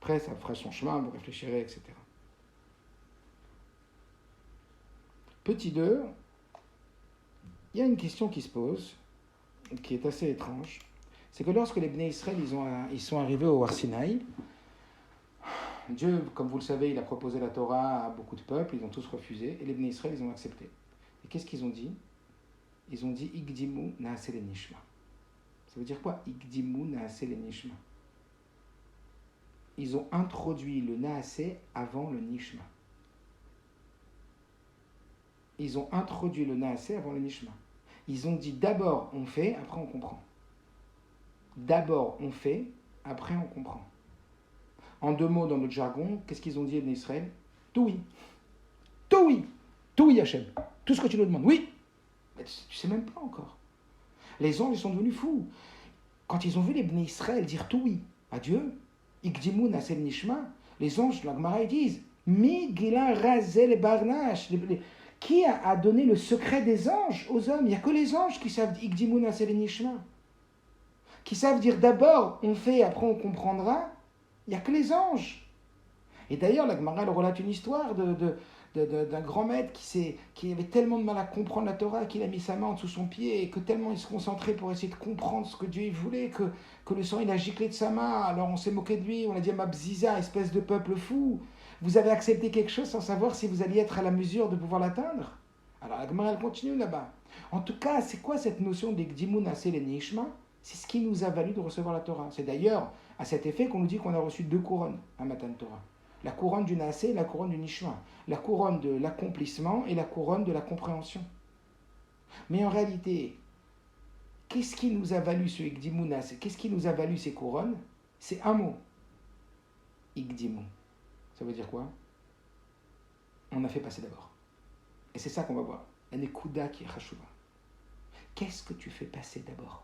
Après, ça fera son chemin, vous réfléchirez, etc. Petit 2, il y a une question qui se pose, qui est assez étrange. C'est que lorsque les Bnei Israël ils sont arrivés au Har Sinaï, Dieu, comme vous le savez, il a proposé la Torah à beaucoup de peuples, ils ont tous refusé, et les Bnei Israël, ils ont accepté. Et qu'est-ce qu'ils ont dit? Ils ont dit Igdimu naase le nishma. Ça veut dire quoi? Igdimu naase le nishma. Ils ont introduit le naase avant le nishma. Ils ont introduit le naase avant le nishma. Ils ont dit d'abord on fait, après on comprend. D'abord on fait, après on comprend. En 2 mots dans notre jargon, qu'est-ce qu'ils ont dit à Israël? Tout oui. Tout oui. Tout oui Hachem. Tout ce que tu nous demandes, oui. Mais tu sais même pas encore. Les anges ils sont devenus fous. Quand ils ont vu les Bnei Israël dire tout oui à Dieu, Igdimu Nasel Nishma, les anges, la Gemara, ils disent Mi Gila Razel Barnash. Qui a donné le secret des anges aux hommes? Il n'y a que les anges qui savent Igdimu Nasel Nishma. Qui savent dire d'abord on fait, après on comprendra. Il n'y a que les anges. Et d'ailleurs, la Gemara relate une histoire d'un grand maître qui avait tellement de mal à comprendre la Torah qu'il a mis sa main en dessous de son pied et que tellement il se concentrait pour essayer de comprendre ce que Dieu voulait que le sang il a giclé de sa main. Alors on s'est moqué de lui, on a dit Mabziza, espèce de peuple fou, vous avez accepté quelque chose sans savoir si vous alliez être à la mesure de pouvoir l'atteindre. Alors la Gemara elle continue là-bas. En tout cas, c'est quoi cette notion d'Igdimu Naseh le Nishma? C'est ce qui nous a valu de recevoir la Torah. C'est d'ailleurs à cet effet qu'on nous dit qu'on a reçu 2 couronnes à Matan Torah. La couronne du Naasé et la couronne du Nishma. La couronne de l'accomplissement et la couronne de la compréhension. Mais en réalité, qu'est-ce qui nous a valu ce Igdimu Naasé? Qu'est-ce qui nous a valu ces couronnes? C'est un mot. Igdimu. Ça veut dire quoi? On a fait passer d'abord. Et c'est ça qu'on va voir. La Nekuda qui est Chashuva. Qu'est-ce que tu fais passer d'abord?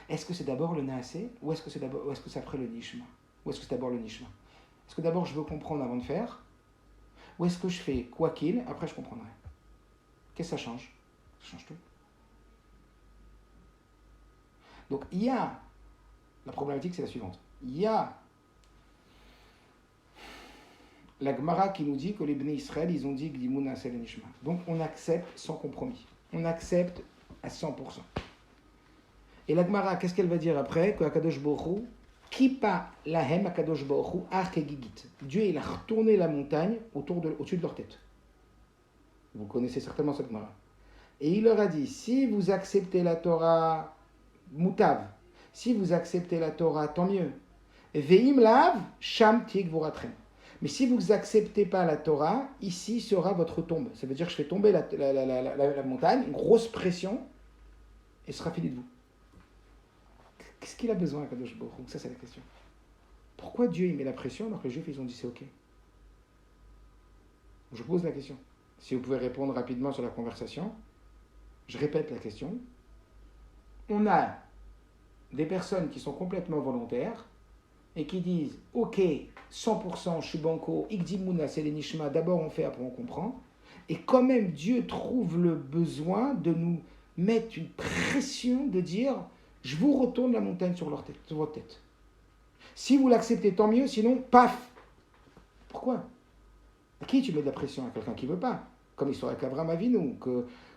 Est-ce que c'est d'abord le Naasé ou est-ce que c'est après le Nishma? Ou est-ce que c'est d'abord le Nishma? Est-ce que d'abord je veux comprendre avant de faire? Ou est-ce que je fais quoi qu'il, après je comprendrai? Qu'est-ce que ça change? Ça change tout. Donc il y a, la problématique c'est la suivante, il y a la Gemara qui nous dit que les Bnei Israël, ils ont dit Gdimu Naaseh le Nishma. Donc on accepte sans compromis. On accepte à 100%. Et la Gemara, qu'est-ce qu'elle va dire après? Que Akadosh Baruch Hu, Kipa lahem Akadosh Baruch Hu archegigit. Dieu, il a retourné la montagne au-dessus de leur tête. Vous connaissez certainement cette Gemara. Et il leur a dit, si vous acceptez la Torah, mutav, si vous acceptez la Torah, tant mieux. Veim lav, sham tik voratrem. Mais si vous n'acceptez pas la Torah, ici sera votre tombe. Ça veut dire que je fais tomber la montagne, une grosse pression, et ce sera fini de vous. Qu'est-ce qu'il a besoin, Kadosh Baruch Hu? Ça, c'est la question. Pourquoi Dieu il met la pression alors que les Juifs, ils ont dit c'est OK? Je pose la question. Si vous pouvez répondre rapidement sur la conversation, je répète la question. On a des personnes qui sont complètement volontaires et qui disent OK, 100%, je suis banco, Igdimuna, c'est les Nishma, d'abord on fait, après on comprend. Et quand même, Dieu trouve le besoin de nous mettre une pression de dire je vous retourne la montagne sur votre tête. Si vous l'acceptez, tant mieux, sinon, paf! Pourquoi? À qui tu mets de la pression? À quelqu'un qui ne veut pas. Comme l'histoire avec Abraham Avinu,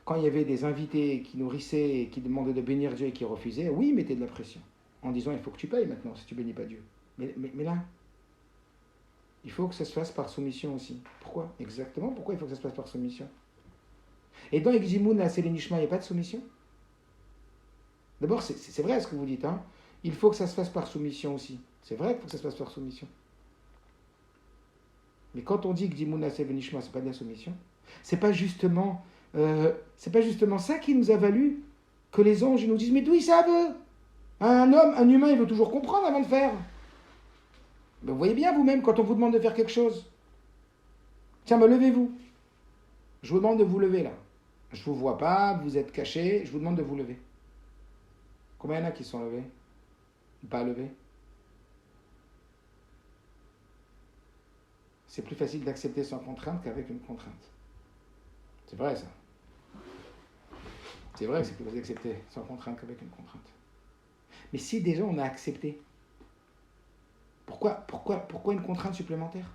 Quand il y avait des invités qui nourrissaient et qui demandaient de bénir Dieu et qui refusaient, oui, ils mettaient de la pression. En disant, il faut que tu payes maintenant si tu bénis pas Dieu. Mais là, il faut que ça se fasse par soumission aussi. Pourquoi? Exactement, pourquoi il faut que ça se fasse par soumission? Et dans Eximoun, là, c'est les Nishma, il n'y a pas de soumission? D'abord, c'est vrai ce que vous dites, hein. Il faut que ça se fasse par soumission aussi. C'est vrai qu'il faut que ça se fasse par soumission. Mais quand on dit que Dimuna Sevenishma, c'est pas de la soumission, c'est pas justement ça qui nous a valu que les anges ils nous disent mais d'où ils savent? Un humain, il veut toujours comprendre avant de faire. Mais vous voyez bien vous-même quand on vous demande de faire quelque chose. Tiens, levez-vous. Je vous demande de vous lever là. Je vous vois pas, vous êtes caché, je vous demande de vous lever. Combien il y en a qui sont levés? Pas levés? C'est plus facile d'accepter sans contrainte qu'avec une contrainte. C'est vrai ça. C'est vrai que c'est plus facile d'accepter sans contrainte qu'avec une contrainte. Mais si déjà on a accepté, pourquoi une contrainte supplémentaire?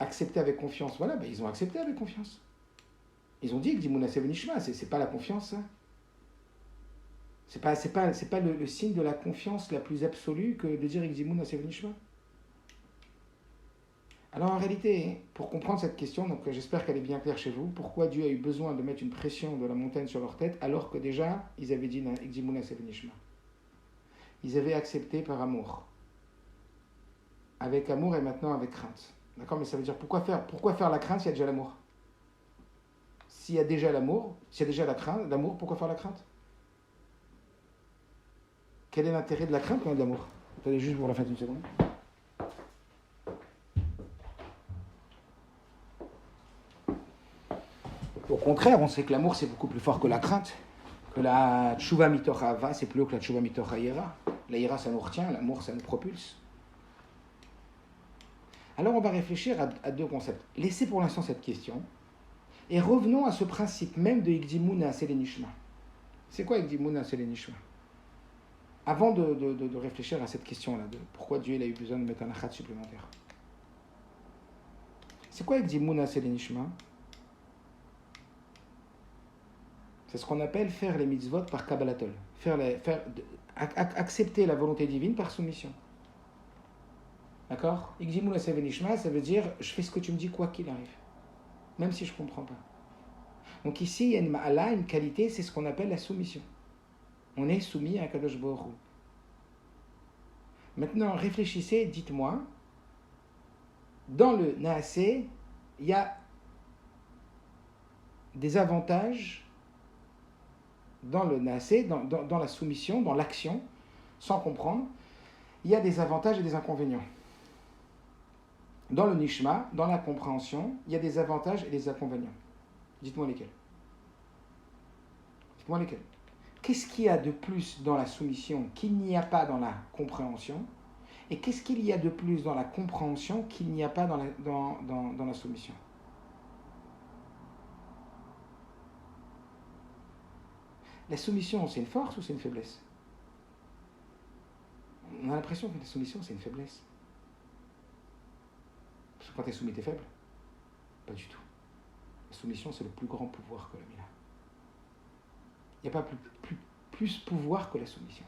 Accepter avec confiance, voilà, ils ont accepté avec confiance. Ils ont dit que Dimuna Sevenishma, c'est pas la confiance, ça. C'est pas le signe de la confiance la plus absolue que de dire Dimuna Sevenishma. Alors en réalité, pour comprendre cette question, donc j'espère qu'elle est bien claire chez vous, pourquoi Dieu a eu besoin de mettre une pression de la montagne sur leur tête alors que déjà ils avaient dit Eximuna Sevenishma. Ils avaient accepté par amour. Avec amour et maintenant avec crainte. D'accord? Mais ça veut dire pourquoi faire la crainte s'il y a déjà l'amour? S'il y a déjà l'amour, s'il y a déjà la crainte, l'amour, pourquoi faire la crainte? Quel est l'intérêt de la crainte quand il y a de l'amour? Attendez juste pour la fin d'une seconde. Au contraire, on sait que l'amour c'est beaucoup plus fort que la crainte, que la tchouva mitoch hava, c'est plus haut que la tchouva mitoch hayera. La ira ça nous retient, l'amour ça nous propulse. Alors on va réfléchir à deux concepts. Laissez pour l'instant cette question et revenons à ce principe même de Igdimuna Selenishma. C'est quoi Igdimuna Selenishma? Avant de réfléchir à cette question-là, de pourquoi Dieu il a eu besoin de mettre un achat supplémentaire. C'est quoi Igdimuna Selenishma? C'est ce qu'on appelle faire les mitzvot par kabbalatol. Accepter la volonté divine par soumission. D'accord? Igdimuna Sevenishma, ça veut dire je fais ce que tu me dis quoi qu'il arrive. Même si je ne comprends pas. Donc ici, il y a une ma'ala, une qualité, c'est ce qu'on appelle la soumission. On est soumis à Kadosh Baruch Hu. Maintenant, réfléchissez, dites-moi, dans le Naaseh, il y a des avantages dans le Naaseh, dans la soumission, dans l'action, sans comprendre, il y a des avantages et des inconvénients. Dans le Nishma, dans la compréhension, il y a des avantages et des inconvénients. Dites-moi lesquels. Dites-moi lesquels. Qu'est-ce qu'il y a de plus dans la soumission qu'il n'y a pas dans la compréhension? Et qu'est-ce qu'il y a de plus dans la compréhension qu'il n'y a pas dans la soumission? La soumission, c'est une force ou c'est une faiblesse? On a l'impression que la soumission, c'est une faiblesse. Parce que quand tu es soumis, tu es faible. Pas du tout. La soumission, c'est le plus grand pouvoir que la Mila. Il n'y a pas plus pouvoir que la soumission.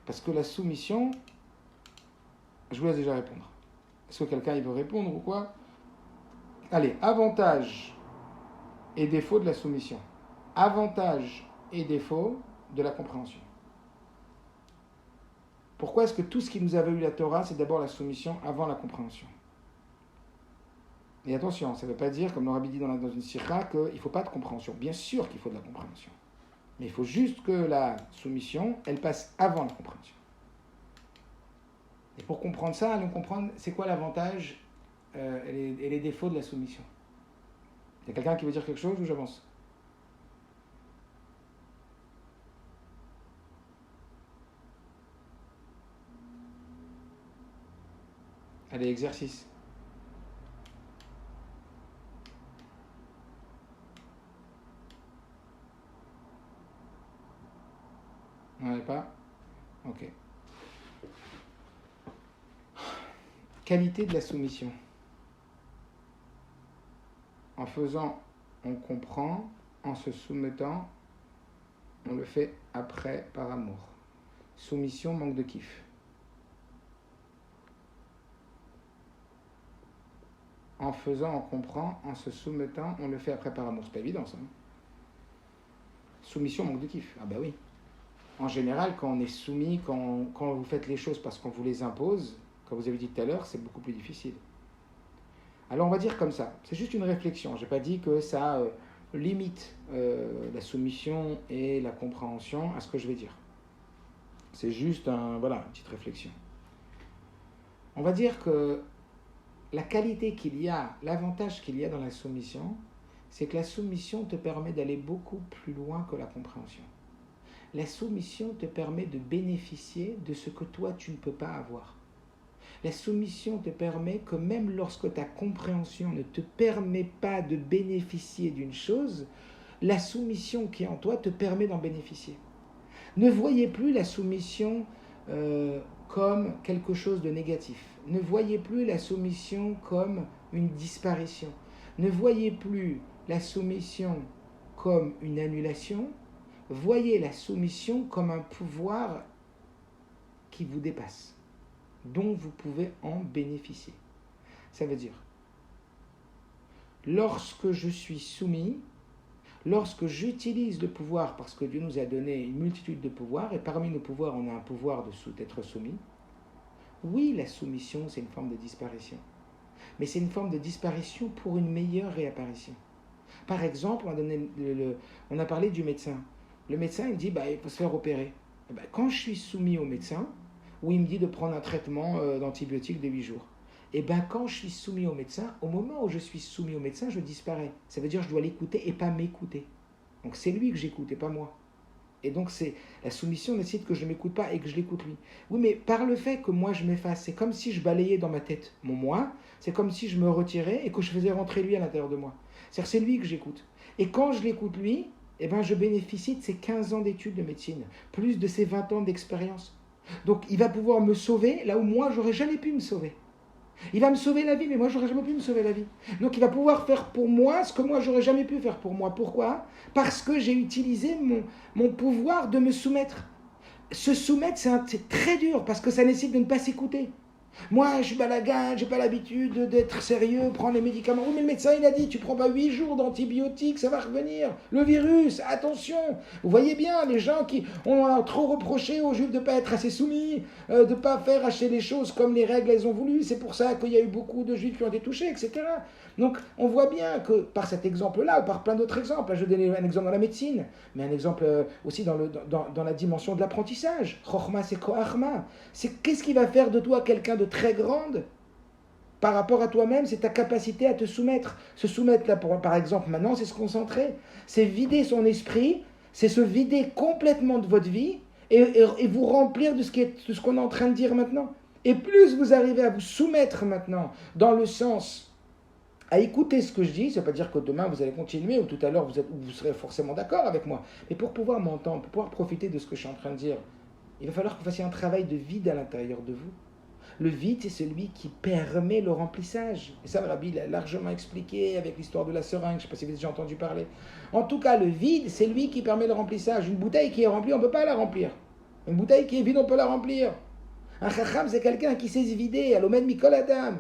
Parce que la soumission, je vous laisse déjà répondre. Est-ce que quelqu'un il veut répondre ou quoi? Allez, avantages et défauts de la soumission. Avantages et défauts de la compréhension. Pourquoi est-ce que tout ce qui nous a valu la Torah, c'est d'abord la soumission avant la compréhension? Et attention, ça ne veut pas dire, comme le Rabbi dit dans une sikha, qu'il ne faut pas de compréhension. Bien sûr qu'il faut de la compréhension. Mais il faut juste que la soumission, elle passe avant la compréhension. Et pour comprendre ça, allons comprendre c'est quoi l'avantage et les défauts de la soumission. Il y a quelqu'un qui veut dire quelque chose ou j'avance? Allez, exercice. On n'en est pas? Ok. Qualité de la soumission. En faisant on comprend en se soumettant, on le fait après par amour. Soumission, manque de kiff. En faisant, on comprend, en se soumettant, on le fait après par amour. C'est pas évident ça. Soumission, manque de kiff. Ah bah oui. En général, quand on est soumis, quand vous faites les choses parce qu'on vous les impose, comme vous avez dit tout à l'heure, c'est beaucoup plus difficile. Alors on va dire comme ça, c'est juste une réflexion. Je n'ai pas dit que ça limite la soumission et la compréhension à ce que je vais dire. C'est juste une petite réflexion. On va dire que la qualité qu'il y a, l'avantage qu'il y a dans la soumission, c'est que la soumission te permet d'aller beaucoup plus loin que la compréhension. La soumission te permet de bénéficier de ce que toi tu ne peux pas avoir. La soumission te permet que même lorsque ta compréhension ne te permet pas de bénéficier d'une chose, la soumission qui est en toi te permet d'en bénéficier. Ne voyez plus la soumission comme quelque chose de négatif. Ne voyez plus la soumission comme une disparition. Ne voyez plus la soumission comme une annulation. Voyez la soumission comme un pouvoir qui vous dépasse, dont vous pouvez en bénéficier. Ça veut dire, lorsque je suis soumis, lorsque j'utilise le pouvoir, parce que Dieu nous a donné une multitude de pouvoirs, et parmi nos pouvoirs, on a un pouvoir d'être soumis, oui, la soumission, c'est une forme de disparition. Mais c'est une forme de disparition pour une meilleure réapparition. Par exemple, on a parlé du médecin. Le médecin, il dit, il faut se faire opérer. Quand je suis soumis au médecin, où il me dit de prendre un traitement d'antibiotiques de 8 jours, quand je suis soumis au médecin, au moment où je suis soumis au médecin, je disparais. Ça veut dire que je dois l'écouter et pas m'écouter. Donc c'est lui que j'écoute et pas moi. Et donc la soumission nécessite que je ne m'écoute pas et que je l'écoute lui. Oui, mais par le fait que moi je m'efface, c'est comme si je balayais dans ma tête mon moi, c'est comme si je me retirais et que je faisais rentrer lui à l'intérieur de moi. C'est-à-dire c'est lui que j'écoute. Et quand je l'écoute lui, je bénéficie de ses 15 ans d'études de médecine, plus de ses 20 ans d'expérience. Donc il va pouvoir me sauver là où moi j'aurais jamais pu me sauver. Il va me sauver la vie, mais moi j'aurais jamais pu me sauver la vie. Donc il va pouvoir faire pour moi ce que moi j'aurais jamais pu faire pour moi. Pourquoi ? Parce que j'ai utilisé mon pouvoir de me soumettre. Se soumettre, c'est très dur parce que ça nécessite de ne pas s'écouter. Moi, je suis balagan, j'ai pas l'habitude d'être sérieux, prendre les médicaments. Oui, mais le médecin, il a dit, tu prends pas 8 jours d'antibiotiques, ça va revenir. Le virus, attention. Vous voyez bien, les gens qui ont trop reproché aux Juifs de pas être assez soumis, de pas faire acheter les choses comme les règles elles ont voulu. C'est pour ça qu'il y a eu beaucoup de Juifs qui ont été touchés, etc. Donc, on voit bien que par cet exemple-là, ou par plein d'autres exemples, là, je vais donner un exemple dans la médecine, mais un exemple aussi dans la dimension de l'apprentissage. Chochma, c'est koachma. C'est qu'est-ce qui va faire de toi quelqu'un de très grande par rapport à toi-même, c'est ta capacité à te soumettre. Se soumettre, là, par exemple, maintenant, c'est se concentrer. C'est vider son esprit, c'est se vider complètement de votre vie et vous remplir de ce qu'on est en train de dire maintenant. Et plus vous arrivez à vous soumettre maintenant, dans le sens à écouter ce que je dis, ça ne veut pas dire que demain vous allez continuer ou tout à l'heure vous serez forcément d'accord avec moi. Mais pour pouvoir m'entendre, pour pouvoir profiter de ce que je suis en train de dire, il va falloir que vous fassiez un travail de vide à l'intérieur de vous. Le vide, c'est celui qui permet le remplissage. Et ça, le Rabbi l'a largement expliqué avec l'histoire de la seringue. Je ne sais pas si vous avez déjà entendu parler. En tout cas, le vide, c'est lui qui permet le remplissage. Une bouteille qui est remplie, on ne peut pas la remplir. Une bouteille qui est vide, on peut la remplir. Un chacham, c'est quelqu'un qui sait se vider. Alomène Mikol Adam.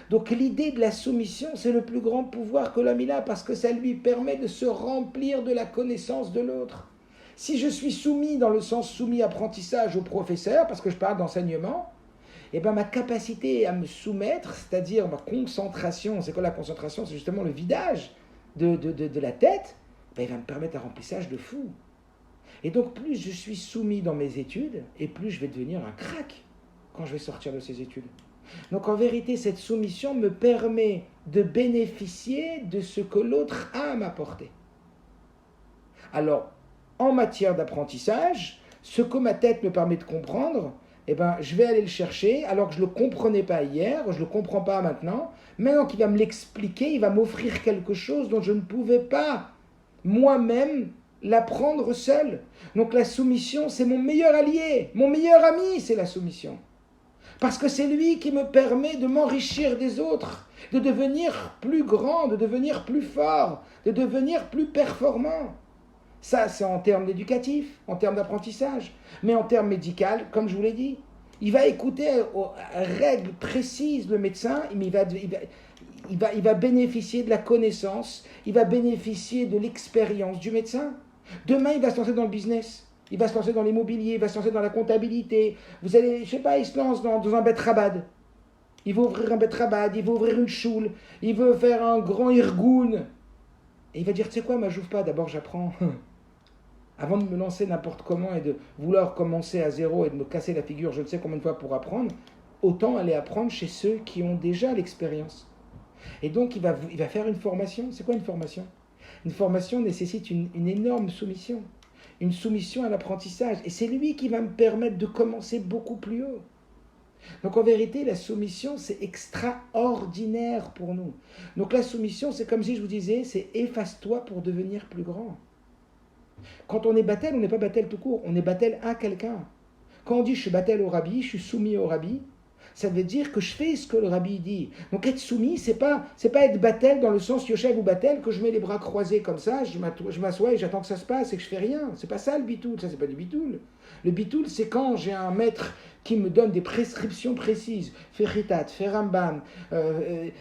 Donc l'idée de la soumission, c'est le plus grand pouvoir que l'homme a parce que ça lui permet de se remplir de la connaissance de l'autre. Si je suis soumis dans le sens soumis apprentissage au professeur, parce que je parle d'enseignement, ma capacité à me soumettre, c'est-à-dire ma concentration, c'est quoi la concentration ? C'est justement le vidage de la tête, il va me permettre un remplissage de fou. Et donc plus je suis soumis dans mes études, et plus je vais devenir un crack quand je vais sortir de ces études. Donc en vérité, cette soumission me permet de bénéficier de ce que l'autre a à m'apporter. Alors, en matière d'apprentissage, ce que ma tête me permet de comprendre, je vais aller le chercher, alors que je ne le comprenais pas hier, je ne le comprends pas maintenant. Maintenant qu'il va me l'expliquer, il va m'offrir quelque chose dont je ne pouvais pas moi-même l'apprendre seul. Donc la soumission, c'est mon meilleur allié, mon meilleur ami, c'est la soumission. Parce que c'est lui qui me permet de m'enrichir des autres, de devenir plus grand, de devenir plus fort, de devenir plus performant. Ça, c'est en termes éducatifs, en termes d'apprentissage. Mais en termes médicaux, comme je vous l'ai dit, il va écouter aux règles précises le médecin, mais il va bénéficier de la connaissance, il va bénéficier de l'expérience du médecin. Demain, il va se lancer dans le business, il va se lancer dans l'immobilier, il va se lancer dans la comptabilité. Vous allez, je sais pas, il se lance dans un bet rabad. Il veut ouvrir un bet rabad, il veut ouvrir une choule, il veut faire un grand irgoun. Et il va dire, tu sais quoi, moi j'ouvre pas, d'abord j'apprends. Avant de me lancer n'importe comment et de vouloir commencer à zéro et de me casser la figure je ne sais combien de fois pour apprendre, autant aller apprendre chez ceux qui ont déjà l'expérience. Et donc il va faire une formation. C'est quoi une formation? Une formation nécessite une énorme soumission. Une soumission à l'apprentissage. Et c'est lui qui va me permettre de commencer beaucoup plus haut. Donc en vérité, la soumission, c'est extraordinaire pour nous. Donc la soumission, c'est comme si je vous disais, c'est efface-toi pour devenir plus grand. Quand on est battel, on n'est pas battel tout court, on est battel à quelqu'un. Quand on dit je suis battel au rabbi, je suis soumis au rabbi, ça veut dire que je fais ce que le rabbi dit. Donc être soumis, c'est pas être battel dans le sens yoshev ou battel, que je mets les bras croisés comme ça, je m'assois et j'attends que ça se passe et que je fais rien. C'est pas ça le bitoul, ça c'est pas du bitoul. Le bitoul, c'est quand j'ai un maître qui me donne des prescriptions précises. Fais chitat, fais rambam, fais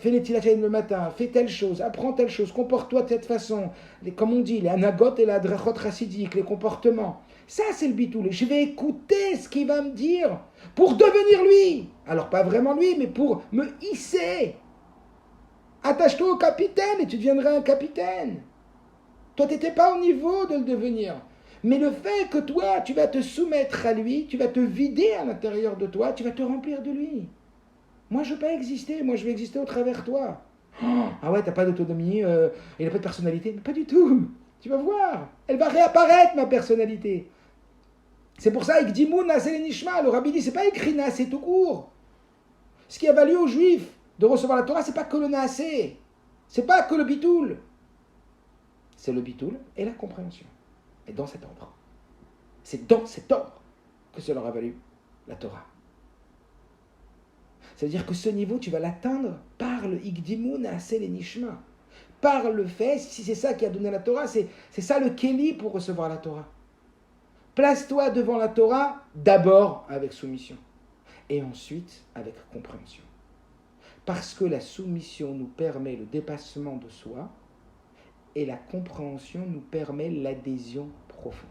les tilachim le matin, fais telle chose, apprends telle chose, comporte-toi de cette façon. Comme on dit, les anagot et la drachot chassidique, les comportements. Ça, c'est le bitoul. Et je vais écouter ce qu'il va me dire pour devenir lui. Alors, pas vraiment lui, mais pour me hisser. Attache-toi au capitaine et tu deviendras un capitaine. Toi, tu n'étais pas au niveau de le devenir. Mais le fait que toi, tu vas te soumettre à lui, tu vas te vider à l'intérieur de toi, tu vas te remplir de lui. Moi, je ne veux pas exister. Moi, je vais exister au travers de toi. Oh, ah ouais, tu n'as pas d'autonomie, il n'a pas de personnalité. Mais pas du tout. Tu vas voir. Elle va réapparaître, ma personnalité. C'est pour ça, Ikdimoun Nasel Nishma, le rabbi dit, c'est pas écrit Nasé tout court. Ce qui a valu aux Juifs de recevoir la Torah, c'est pas que le Nasé. C'est pas que le bitoul. C'est le bitoul et la compréhension. Et dans cet ordre. C'est dans cet ordre que cela leur a valu la Torah. C'est-à-dire que ce niveau, tu vas l'atteindre par le Ikdimoun Nasel Nishma. Par le fait, si c'est ça qui a donné la Torah, c'est ça le Kéli pour recevoir la Torah. Place-toi devant la Torah, d'abord avec soumission, et ensuite avec compréhension. Parce que la soumission nous permet le dépassement de soi, et la compréhension nous permet l'adhésion profonde.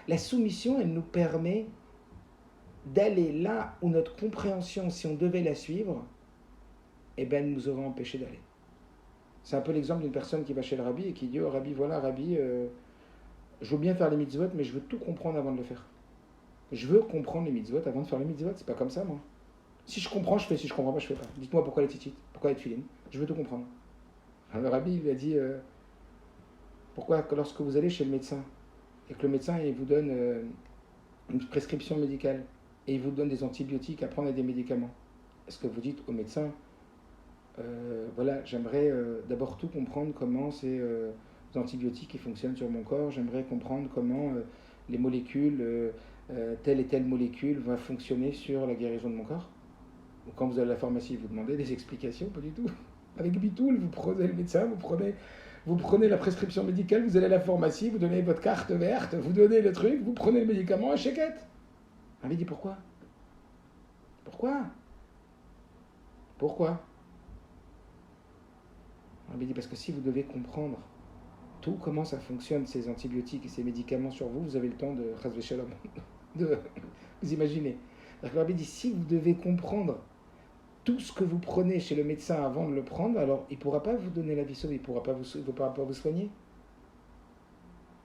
La soumission, elle nous permet d'aller là où notre compréhension, si on devait la suivre, eh bien, elle nous aurait empêché d'aller. C'est un peu l'exemple d'une personne qui va chez le rabbi et qui dit « Oh rabbi, voilà, rabbi, je veux bien faire les mitzvot, mais je veux tout comprendre avant de le faire. Je veux comprendre les mitzvot avant de faire les mitzvot. C'est pas comme ça, moi. Si je comprends, je fais. Si je comprends pas, je fais pas. Dites-moi pourquoi les titites, pourquoi les tefilines. Je veux tout comprendre. » Alors le rabbi lui a dit pourquoi lorsque vous allez chez le médecin et que le médecin il vous donne une prescription médicale et il vous donne des antibiotiques à prendre et des médicaments, est-ce que vous dites au médecin voilà, j'aimerais d'abord tout comprendre comment ces antibiotiques qui fonctionnent sur mon corps, j'aimerais comprendre comment les molécules, telle et telle molécule va fonctionner sur la guérison de mon corps. Ou quand vous allez à la pharmacie, vous demandez des explications, pas du tout. Avec Bitoul, vous prenez le médecin, vous prenez la prescription médicale, vous allez à la pharmacie, vous donnez votre carte verte, vous donnez le truc, vous prenez le médicament à chéquette. On lui dit pourquoi? Pourquoi? On lui dit parce que si vous devez comprendre tout comment ça fonctionne, ces antibiotiques et ces médicaments sur vous, vous avez le temps de Chazvé Shalom, de vous imaginez. Donc on lui dit si vous devez comprendre tout ce que vous prenez chez le médecin avant de le prendre, alors il ne pourra pas vous donner la vie sauve, il ne pourra pas vous soigner.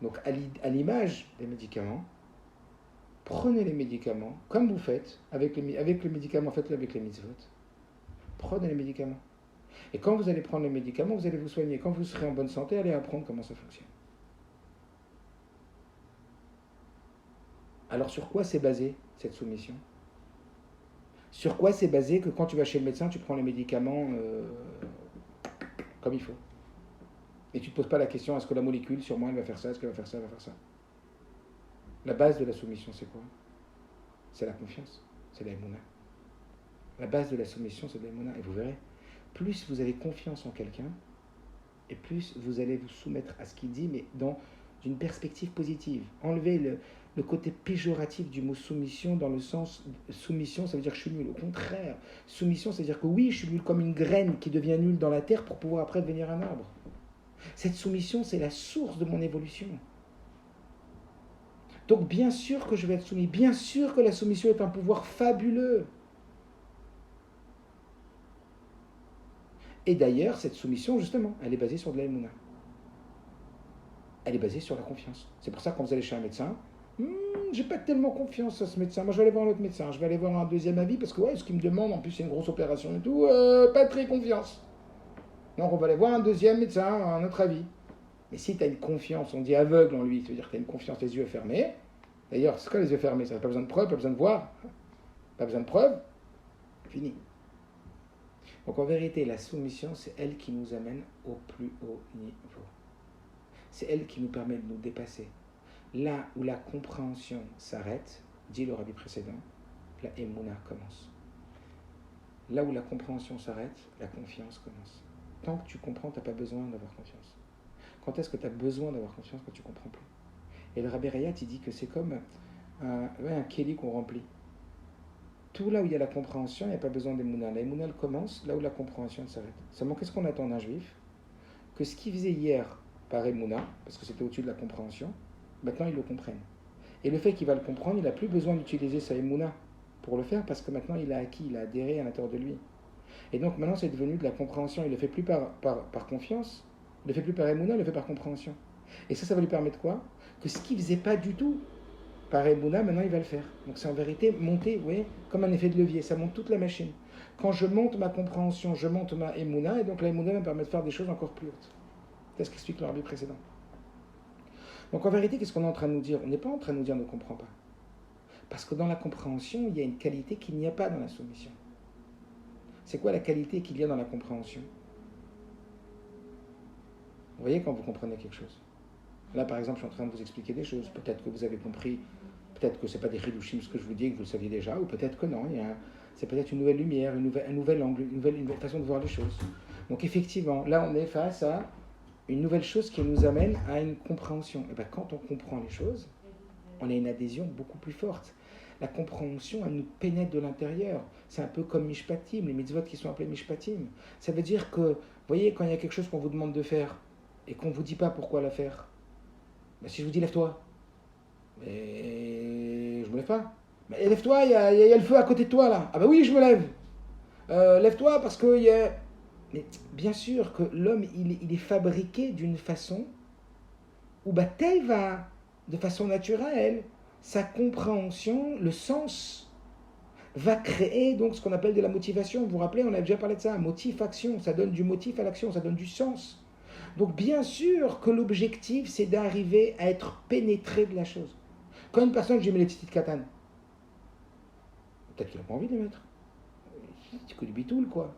Donc à l'image des médicaments, prenez les médicaments comme vous faites avec le médicament, faites-le avec les mitzvot. Prenez les médicaments. Et quand vous allez prendre les médicaments, vous allez vous soigner. Quand vous serez en bonne santé, allez apprendre comment ça fonctionne. Alors sur quoi c'est basé cette soumission? Sur quoi c'est basé que quand tu vas chez le médecin, tu prends les médicaments comme il faut? Et tu ne te poses pas la question, est-ce que la molécule, sur moi, elle va faire ça, est-ce qu'elle va faire ça, elle va faire ça? La base de la soumission, c'est quoi? C'est la confiance. c'est l'aïmouna. La base de la soumission, c'est l'aïmouna. Et vous verrez, plus vous avez confiance en quelqu'un, et plus vous allez vous soumettre à ce qu'il dit, mais dans une perspective positive. Enlevez le côté péjoratif du mot soumission, dans le sens, soumission, ça veut dire que je suis nul. Au contraire, soumission, ça veut dire que oui, je suis nul comme une graine qui devient nulle dans la terre pour pouvoir après devenir un arbre. Cette soumission, c'est la source de mon évolution. Donc bien sûr que je vais être soumis, bien sûr que la soumission est un pouvoir fabuleux. Et d'ailleurs, cette soumission, justement, elle est basée sur de l'aïmouna. Elle est basée sur la confiance. C'est pour ça que quand vous allez chez un médecin, j'ai pas tellement confiance à ce médecin. Moi, je vais aller voir un autre médecin. Je vais aller voir un deuxième avis parce que, ouais, ce qu'il me demande, en plus, c'est une grosse opération et tout, pas très confiance. Donc, on va aller voir un deuxième médecin, un autre avis. Mais si tu as une confiance, on dit aveugle en lui, ça veut dire que tu as une confiance, les yeux fermés. D'ailleurs, c'est quoi les yeux fermés? Ça n'a pas besoin de preuve, pas besoin de voir. Pas besoin de preuve. Fini. Donc en vérité, la soumission, c'est elle qui nous amène au plus haut niveau. C'est elle qui nous permet de nous dépasser. Là où la compréhension s'arrête, dit le rabbi précédent, la émouna commence. Là où la compréhension s'arrête, la confiance commence. Tant que tu comprends, tu n'as pas besoin d'avoir confiance. Quand est-ce que tu as besoin d'avoir confiance? Quand tu ne comprends plus. Et le rabbi Rayat, il dit que c'est comme un kéli qu'on remplit. Tout là où il y a la compréhension, il n'y a pas besoin d'émouna. La émouna, elle commence là où la compréhension s'arrête. Seulement, qu'est-ce qu'on attend d'un juif? Que ce qu'il faisait hier par émouna, parce que c'était au-dessus de la compréhension, maintenant il le comprenne. Et le fait qu'il va le comprendre, il n'a plus besoin d'utiliser sa émouna pour le faire, parce que maintenant il a acquis, il a adhéré à l'intérieur de lui. Et donc maintenant c'est devenu de la compréhension. Il ne le fait plus par confiance, il ne le fait plus par émouna, il le fait par compréhension. Et ça va lui permettre quoi? Que ce qu'il ne faisait pas du tout par émouna, maintenant il va le faire. Donc c'est en vérité monter, vous voyez, comme un effet de levier, ça monte toute la machine. Quand je monte ma compréhension, je monte ma émouna, et donc la émouna me permet de faire des choses encore plus hautes. C'est ce qu'explique le rabbi précédent. Donc en vérité, qu'est-ce qu'on est en train de nous dire? On n'est pas en train de nous dire ne comprends pas. Parce que dans la compréhension, il y a une qualité qu'il n'y a pas dans la soumission. C'est quoi la qualité qu'il y a dans la compréhension? Vous voyez quand vous comprenez quelque chose. Là, par exemple, je suis en train de vous expliquer des choses. Peut-être que vous avez compris, peut-être que ce n'est pas des chidushim ce que je vous dis, que vous le saviez déjà, ou peut-être que non. C'est peut-être une nouvelle lumière, un nouvel angle, une nouvelle façon de voir les choses. Donc effectivement, là, on est face à une nouvelle chose qui nous amène à une compréhension. Et bien, quand on comprend les choses, on a une adhésion beaucoup plus forte. La compréhension, elle nous pénètre de l'intérieur. C'est un peu comme Mishpatim, les mitzvot qui sont appelés Mishpatim. Ça veut dire que, vous voyez, quand il y a quelque chose qu'on vous demande de faire et qu'on ne vous dit pas pourquoi la faire, ben, si je vous dis lève-toi, mais je me lève pas. Mais lève-toi, il y a le feu à côté de toi là. Ah ben oui, je me lève. Lève-toi parce que il y a... Mais bien sûr que l'homme, il est fabriqué d'une façon où tel va, de façon naturelle, sa compréhension, le sens, va créer donc ce qu'on appelle de la motivation. Vous vous rappelez, on a déjà parlé de ça, motif-action, ça donne du motif à l'action, ça donne du sens. Donc bien sûr que l'objectif, c'est d'arriver à être pénétré de la chose. Quand une personne, j'ai mis les petites katanes, peut-être qu'il n'a pas envie de les mettre. C'est que du bitoul, quoi.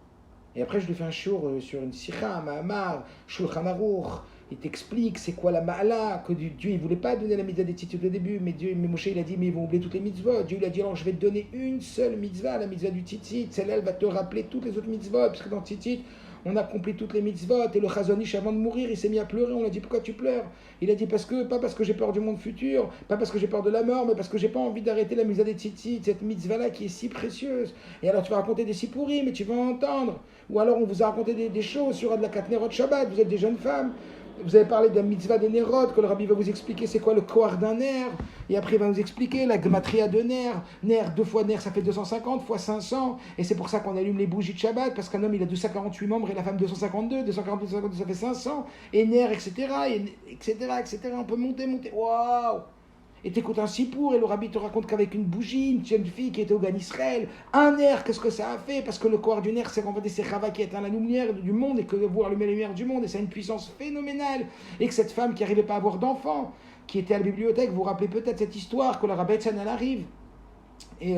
Et après, je lui fais un shour sur une sikha, un mahamar, shulchan aruch. Il t'explique c'est quoi la ma'ala, que Dieu, il ne voulait pas donner la mitzvah des tzitzit au début, mais Moshe, il a dit, mais ils vont oublier toutes les mitzvot. Dieu, il a dit, alors je vais te donner une seule mitzvah, la mitzvah du tzitzit. Celle-là, elle va te rappeler toutes les autres mitzvot, parce que dans le tzitzit, on a accompli toutes les mitzvot. Et le Chazon Ish, avant de mourir, il s'est mis à pleurer. On lui a dit, pourquoi tu pleures? Il a dit, pas parce que j'ai peur du monde futur, pas parce que j'ai peur de la mort, mais parce que j'ai pas envie d'arrêter la mitzvah des tzitzit, cette mitzvah-là qui est si précieuse. Et alors tu vas raconter des sipurim, mais tu vas entendre. Ou alors on vous a raconté des choses sur de la Katnerot Shabbat, vous êtes des jeunes femmes. Vous avez parlé de la mitzvah des Nerot, que le rabbi va vous expliquer c'est quoi le koar d'un ner, et après il va nous expliquer la gematria de ner, ner, 2 fois ner ça fait 250, fois 500, et c'est pour ça qu'on allume les bougies de Shabbat, parce qu'un homme il a 248 membres et la femme 252, 242, 252 ça fait 500, et ner, etc., etc., on peut monter, waouh! Et t'écoutes un sipour et le rabbi te raconte qu'avec une bougie, une jeune fille qui était au Gan Israël, un nerf, qu'est-ce que ça a fait? Parce que le corps du nerf, c'est qu'en fait, c'est Chava qui éteint la lumière du monde et que voir allumer la lumière du monde, et ça a une puissance phénoménale. Et que cette femme qui n'arrivait pas à avoir d'enfant, qui était à la bibliothèque, vous vous rappelez peut-être cette histoire, que la Rabbetzan, elle arrive, et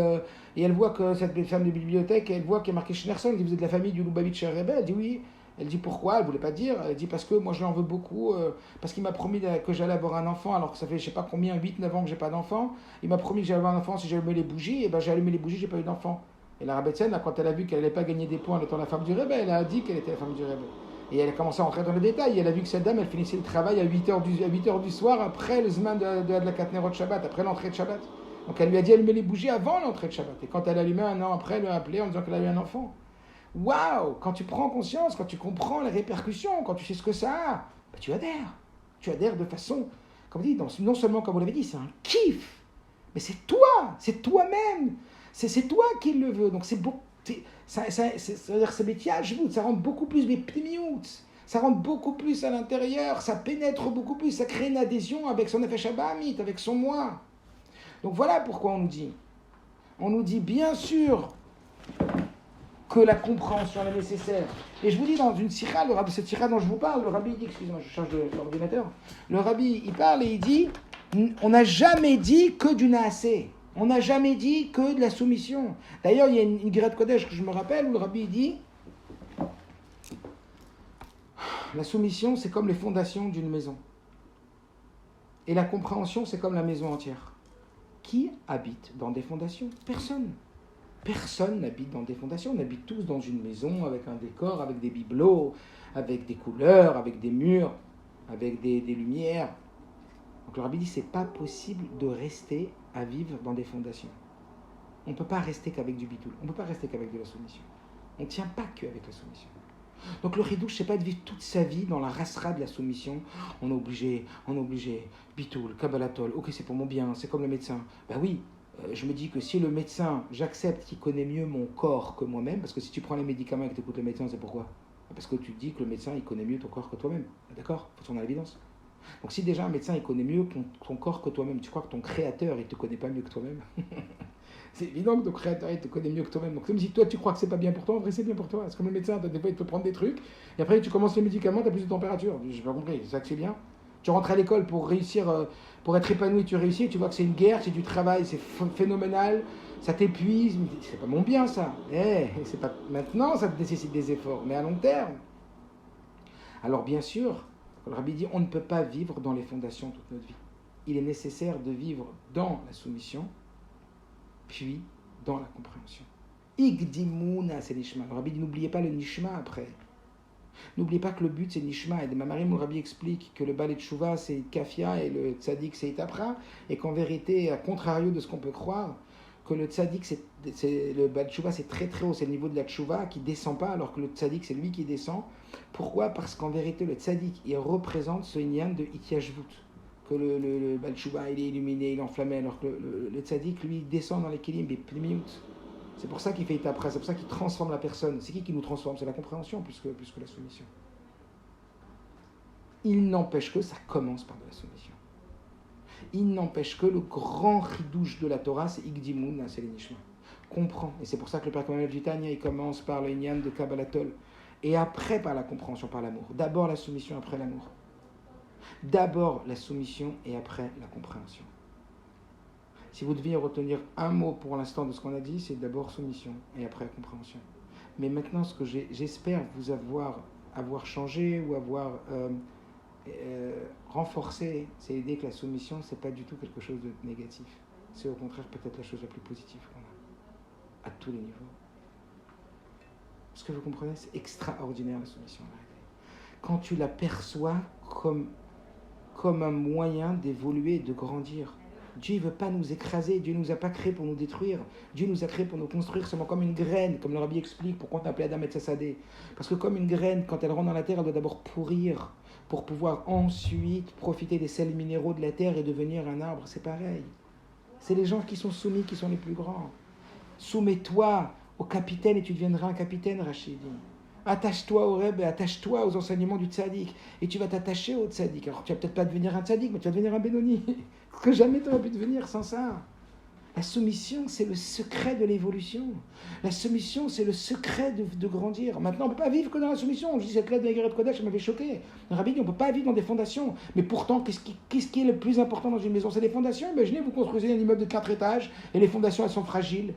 elle voit que cette femme de bibliothèque, elle voit qu'il y a marqué Schneerson, elle dit, vous êtes de la famille du Lubavitcher Rebbe, elle dit oui. Elle dit pourquoi? Elle voulait pas dire. Elle dit parce que moi je l'en veux beaucoup, parce qu'il m'a promis que j'allais avoir un enfant, alors que ça fait je sais pas combien, 8 9 ans que j'ai pas d'enfant. Il m'a promis que j'allais avoir un enfant si j'allumais les bougies, et ben j'ai allumé les bougies, j'ai pas eu d'enfant. Et la Rabbetienne, là, quand elle a vu qu'elle n'allait pas gagner des points en étant la femme du Rebbe, elle a dit qu'elle était la femme du Rebbe. Et elle a commencé à rentrer dans les détails. Elle a vu que cette dame, elle finissait le travail à 8h du soir, après le Zman de la Katnerot Shabbat, après l'entrée de Shabbat. Donc elle lui a dit allumer les bougies avant l'entrée de Shabbat. Et quand elle allumait un an après, elle l'a appelé en disant qu'elle a eu un enfant. Waouh! Quand tu prends conscience, quand tu comprends les répercussions, quand tu sais ce que ça a, ben tu adhères. Tu adhères de façon, comme on dit, non seulement comme vous l'avez dit, c'est un kiff, mais c'est toi, c'est toi-même. C'est toi qui le veux. Donc c'est beau. C'est-à-dire c'est bétiage, ça rentre beaucoup plus des pnimiout, ça rentre beaucoup plus à l'intérieur, ça pénètre beaucoup plus, ça crée une adhésion avec son effet Shabbat, avec son moi. Donc voilà pourquoi on nous dit. On nous dit bien sûr que la compréhension est nécessaire. Et je vous dis dans une sira, cette sira dont je vous parle, le rabbi dit, excusez-moi, je change d'ordinateur, le rabbi il parle et il dit, on n'a jamais dit que du naasé. On n'a jamais dit que de la soumission. D'ailleurs, il y a une Girat Kodesh que je me rappelle où le rabbi dit la soumission, c'est comme les fondations d'une maison. Et la compréhension, c'est comme la maison entière. Qui habite dans des fondations? Personne. Personne n'habite dans des fondations. On habite tous dans une maison avec un décor, avec des bibelots, avec des couleurs, avec des murs, avec des lumières. Donc le rabbi dit c'est pas possible de rester à vivre dans des fondations. On ne peut pas rester qu'avec du bitoul. On ne peut pas rester qu'avec de la soumission. On ne tient pas qu'avec la soumission. Donc le ridouche, c'est pas de vivre toute sa vie dans la rasra de la soumission. On est obligé, bitoul, kabbalatol, ok c'est pour mon bien, c'est comme le médecin. Ben oui, je me dis que si le médecin, j'accepte qu'il connaît mieux mon corps que moi-même, parce que si tu prends les médicaments et que tu écoutes le médecin, c'est pourquoi? Parce que tu dis que le médecin, il connaît mieux ton corps que toi-même. D'accord? Faut tourner à l'évidence. Donc si déjà un médecin, il connaît mieux ton corps que toi-même, tu crois que ton créateur, il te connaît pas mieux que toi-même? C'est évident que ton créateur, il te connaît mieux que toi-même. Donc même si toi, tu crois que c'est pas bien pour toi, en vrai, c'est bien pour toi. Parce que le médecin, des fois, il te prendre des trucs, et après, tu commences les médicaments, tu as plus de température. Je n'ai pas compris, c'est ça que c'est bien. Tu rentres à l'école pour réussir, pour être épanoui, tu réussis, tu vois que c'est une guerre, c'est du travail, c'est phénoménal, ça t'épuise, mais c'est pas mon bien ça. C'est pas... Maintenant, ça te nécessite des efforts, mais à long terme. Alors bien sûr, le rabbi dit, on ne peut pas vivre dans les fondations toute notre vie. Il est nécessaire de vivre dans la soumission, puis dans la compréhension. Igdimuna, c'est nishma. Le rabbi dit, n'oubliez pas le nishma après. N'oubliez pas que le but c'est nishma. Et de Mamarim, le rabbi explique que le balai de Tchouva c'est kafia et le tzadik c'est itapra. Et qu'en vérité, à contrario de ce qu'on peut croire, que le tzadik, le balai de Tchouva c'est très très haut, c'est le niveau de la Tchouva qui descend pas, alors que le tzadik c'est lui qui descend. Pourquoi? Parce qu'en vérité, le tzadik il représente ce inyan de ityashvut. Que le Baal Tshuva, il est illuminé, il est enflammé, alors que le tzaddik, lui, il descend dans l'équilibre, et pnimiout. C'est pour ça qu'il fait itapra, c'est pour ça qu'il transforme la personne. C'est qui nous transforme? C'est la compréhension plus que la soumission. Il n'empêche que ça commence par de la soumission. Il n'empêche que le grand chidouche de la Torah, c'est Igdimoun, c'est l'Inishma. Comprends. Et c'est pour ça que le Père Kamel Vitania, il commence par le Inyan de Kabbalatol, et après par la compréhension, par l'amour. D'abord la soumission, après l'amour. D'abord la soumission et après la compréhension. Si vous deviez retenir un mot pour l'instant de ce qu'on a dit, c'est d'abord soumission et après compréhension. Mais maintenant, ce que j'espère vous avoir changé ou avoir renforcé, c'est l'idée que la soumission, c'est pas du tout quelque chose de négatif. C'est au contraire peut-être la chose la plus positive qu'on a, à tous les niveaux. Ce que vous comprenez, c'est extraordinaire la soumission. Quand tu la perçois comme un moyen d'évoluer et de grandir. Dieu ne veut pas nous écraser, Dieu ne nous a pas créés pour nous détruire, Dieu nous a créés pour nous construire seulement comme une graine, comme le rabbi explique pourquoi on appelait Adam et Tsasadé. Parce que comme une graine, quand elle rentre dans la terre, elle doit d'abord pourrir pour pouvoir ensuite profiter des sels minéraux de la terre et devenir un arbre. C'est pareil. C'est les gens qui sont soumis qui sont les plus grands. Soumets-toi au capitaine et tu deviendras un capitaine, Rachid. Attache-toi au Rebbe, attache-toi aux enseignements du tzaddik. Et tu vas t'attacher au tzaddik. Alors tu vas peut-être pas devenir un tzaddik, mais tu vas devenir un bénoni. Que jamais tu n'aurais pu devenir sans ça. La soumission, c'est le secret de l'évolution. La soumission, c'est le secret de grandir. Maintenant, on ne peut pas vivre que dans la soumission. Je dis cette lettre de la Guerre de Kodesh, ça m'avait choqué. Le rabbi dit, on ne peut pas vivre dans des fondations. Mais pourtant, qu'est-ce qui est le plus important dans une maison? C'est les fondations. Imaginez, vous construisez un immeuble de 4 étages et les fondations, elles sont fragiles.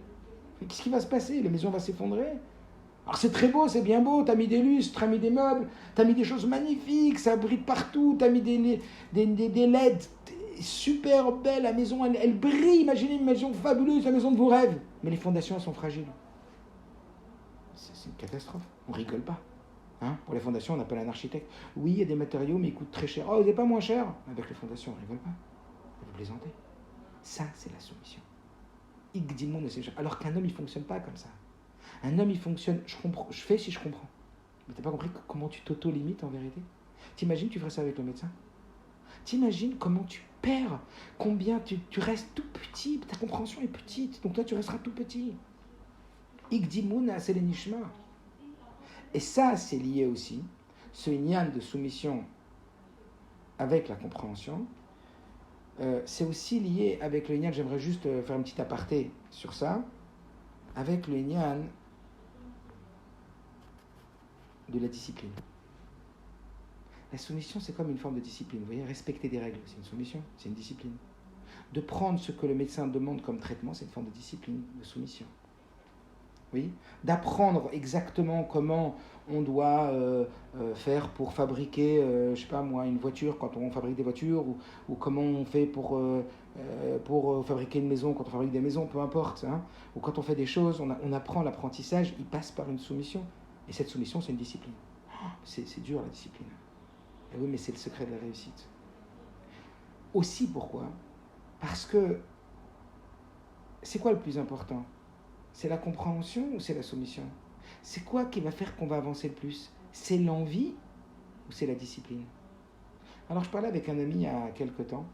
Qu'est-ce qui va se passer? La maison va s'effondrer. Alors c'est très beau, c'est bien beau, tu as mis des lustres, tu as mis des meubles, tu as mis des choses magnifiques, ça brille partout, tu as mis des LED, super belle, la maison, elle brille, imaginez une maison fabuleuse, la maison de vos rêves. Mais les fondations, elles sont fragiles. C'est une catastrophe, on rigole pas. Hein, pour les fondations, on appelle un architecte. Oui, il y a des matériaux, mais ils coûtent très cher. Oh, vous n'êtes pas moins cher. Avec les fondations, on ne rigole pas. Vous plaisantez. Ça, c'est la soumission. Igdimon ne sait jamais. Alors qu'un homme, il ne fonctionne pas comme ça. Un homme, il fonctionne, je comprends, je fais si je comprends. Mais tu n'as pas compris comment tu t'auto-limites en vérité? T'imagines, tu ferais ça avec le médecin? T'imagines comment tu perds, combien tu restes tout petit, ta compréhension est petite, donc toi tu resteras tout petit. Igdimoun c'est les nishma. Et ça, c'est lié aussi, ce nyan de soumission avec la compréhension, c'est aussi lié avec le nyan, j'aimerais juste faire un petit aparté sur ça, avec le nyan de la discipline. La soumission, c'est comme une forme de discipline. Vous voyez, respecter des règles, c'est une soumission, c'est une discipline. De prendre ce que le médecin demande comme traitement, c'est une forme de discipline, de soumission. Oui, d'apprendre exactement comment on doit faire pour fabriquer, je sais pas moi, une voiture quand on fabrique des voitures, ou comment on fait pour fabriquer une maison quand on fabrique des maisons, peu importe. Hein, ou quand on fait des choses, on apprend l'apprentissage, il passe par une soumission. Et cette soumission, c'est une discipline. C'est dur la discipline. Et oui, mais c'est le secret de la réussite. Aussi pourquoi? Parce que c'est quoi le plus important? C'est la compréhension ou c'est la soumission? C'est quoi qui va faire qu'on va avancer le plus? C'est l'envie ou c'est la discipline? Alors je parlais avec un ami il y a quelque temps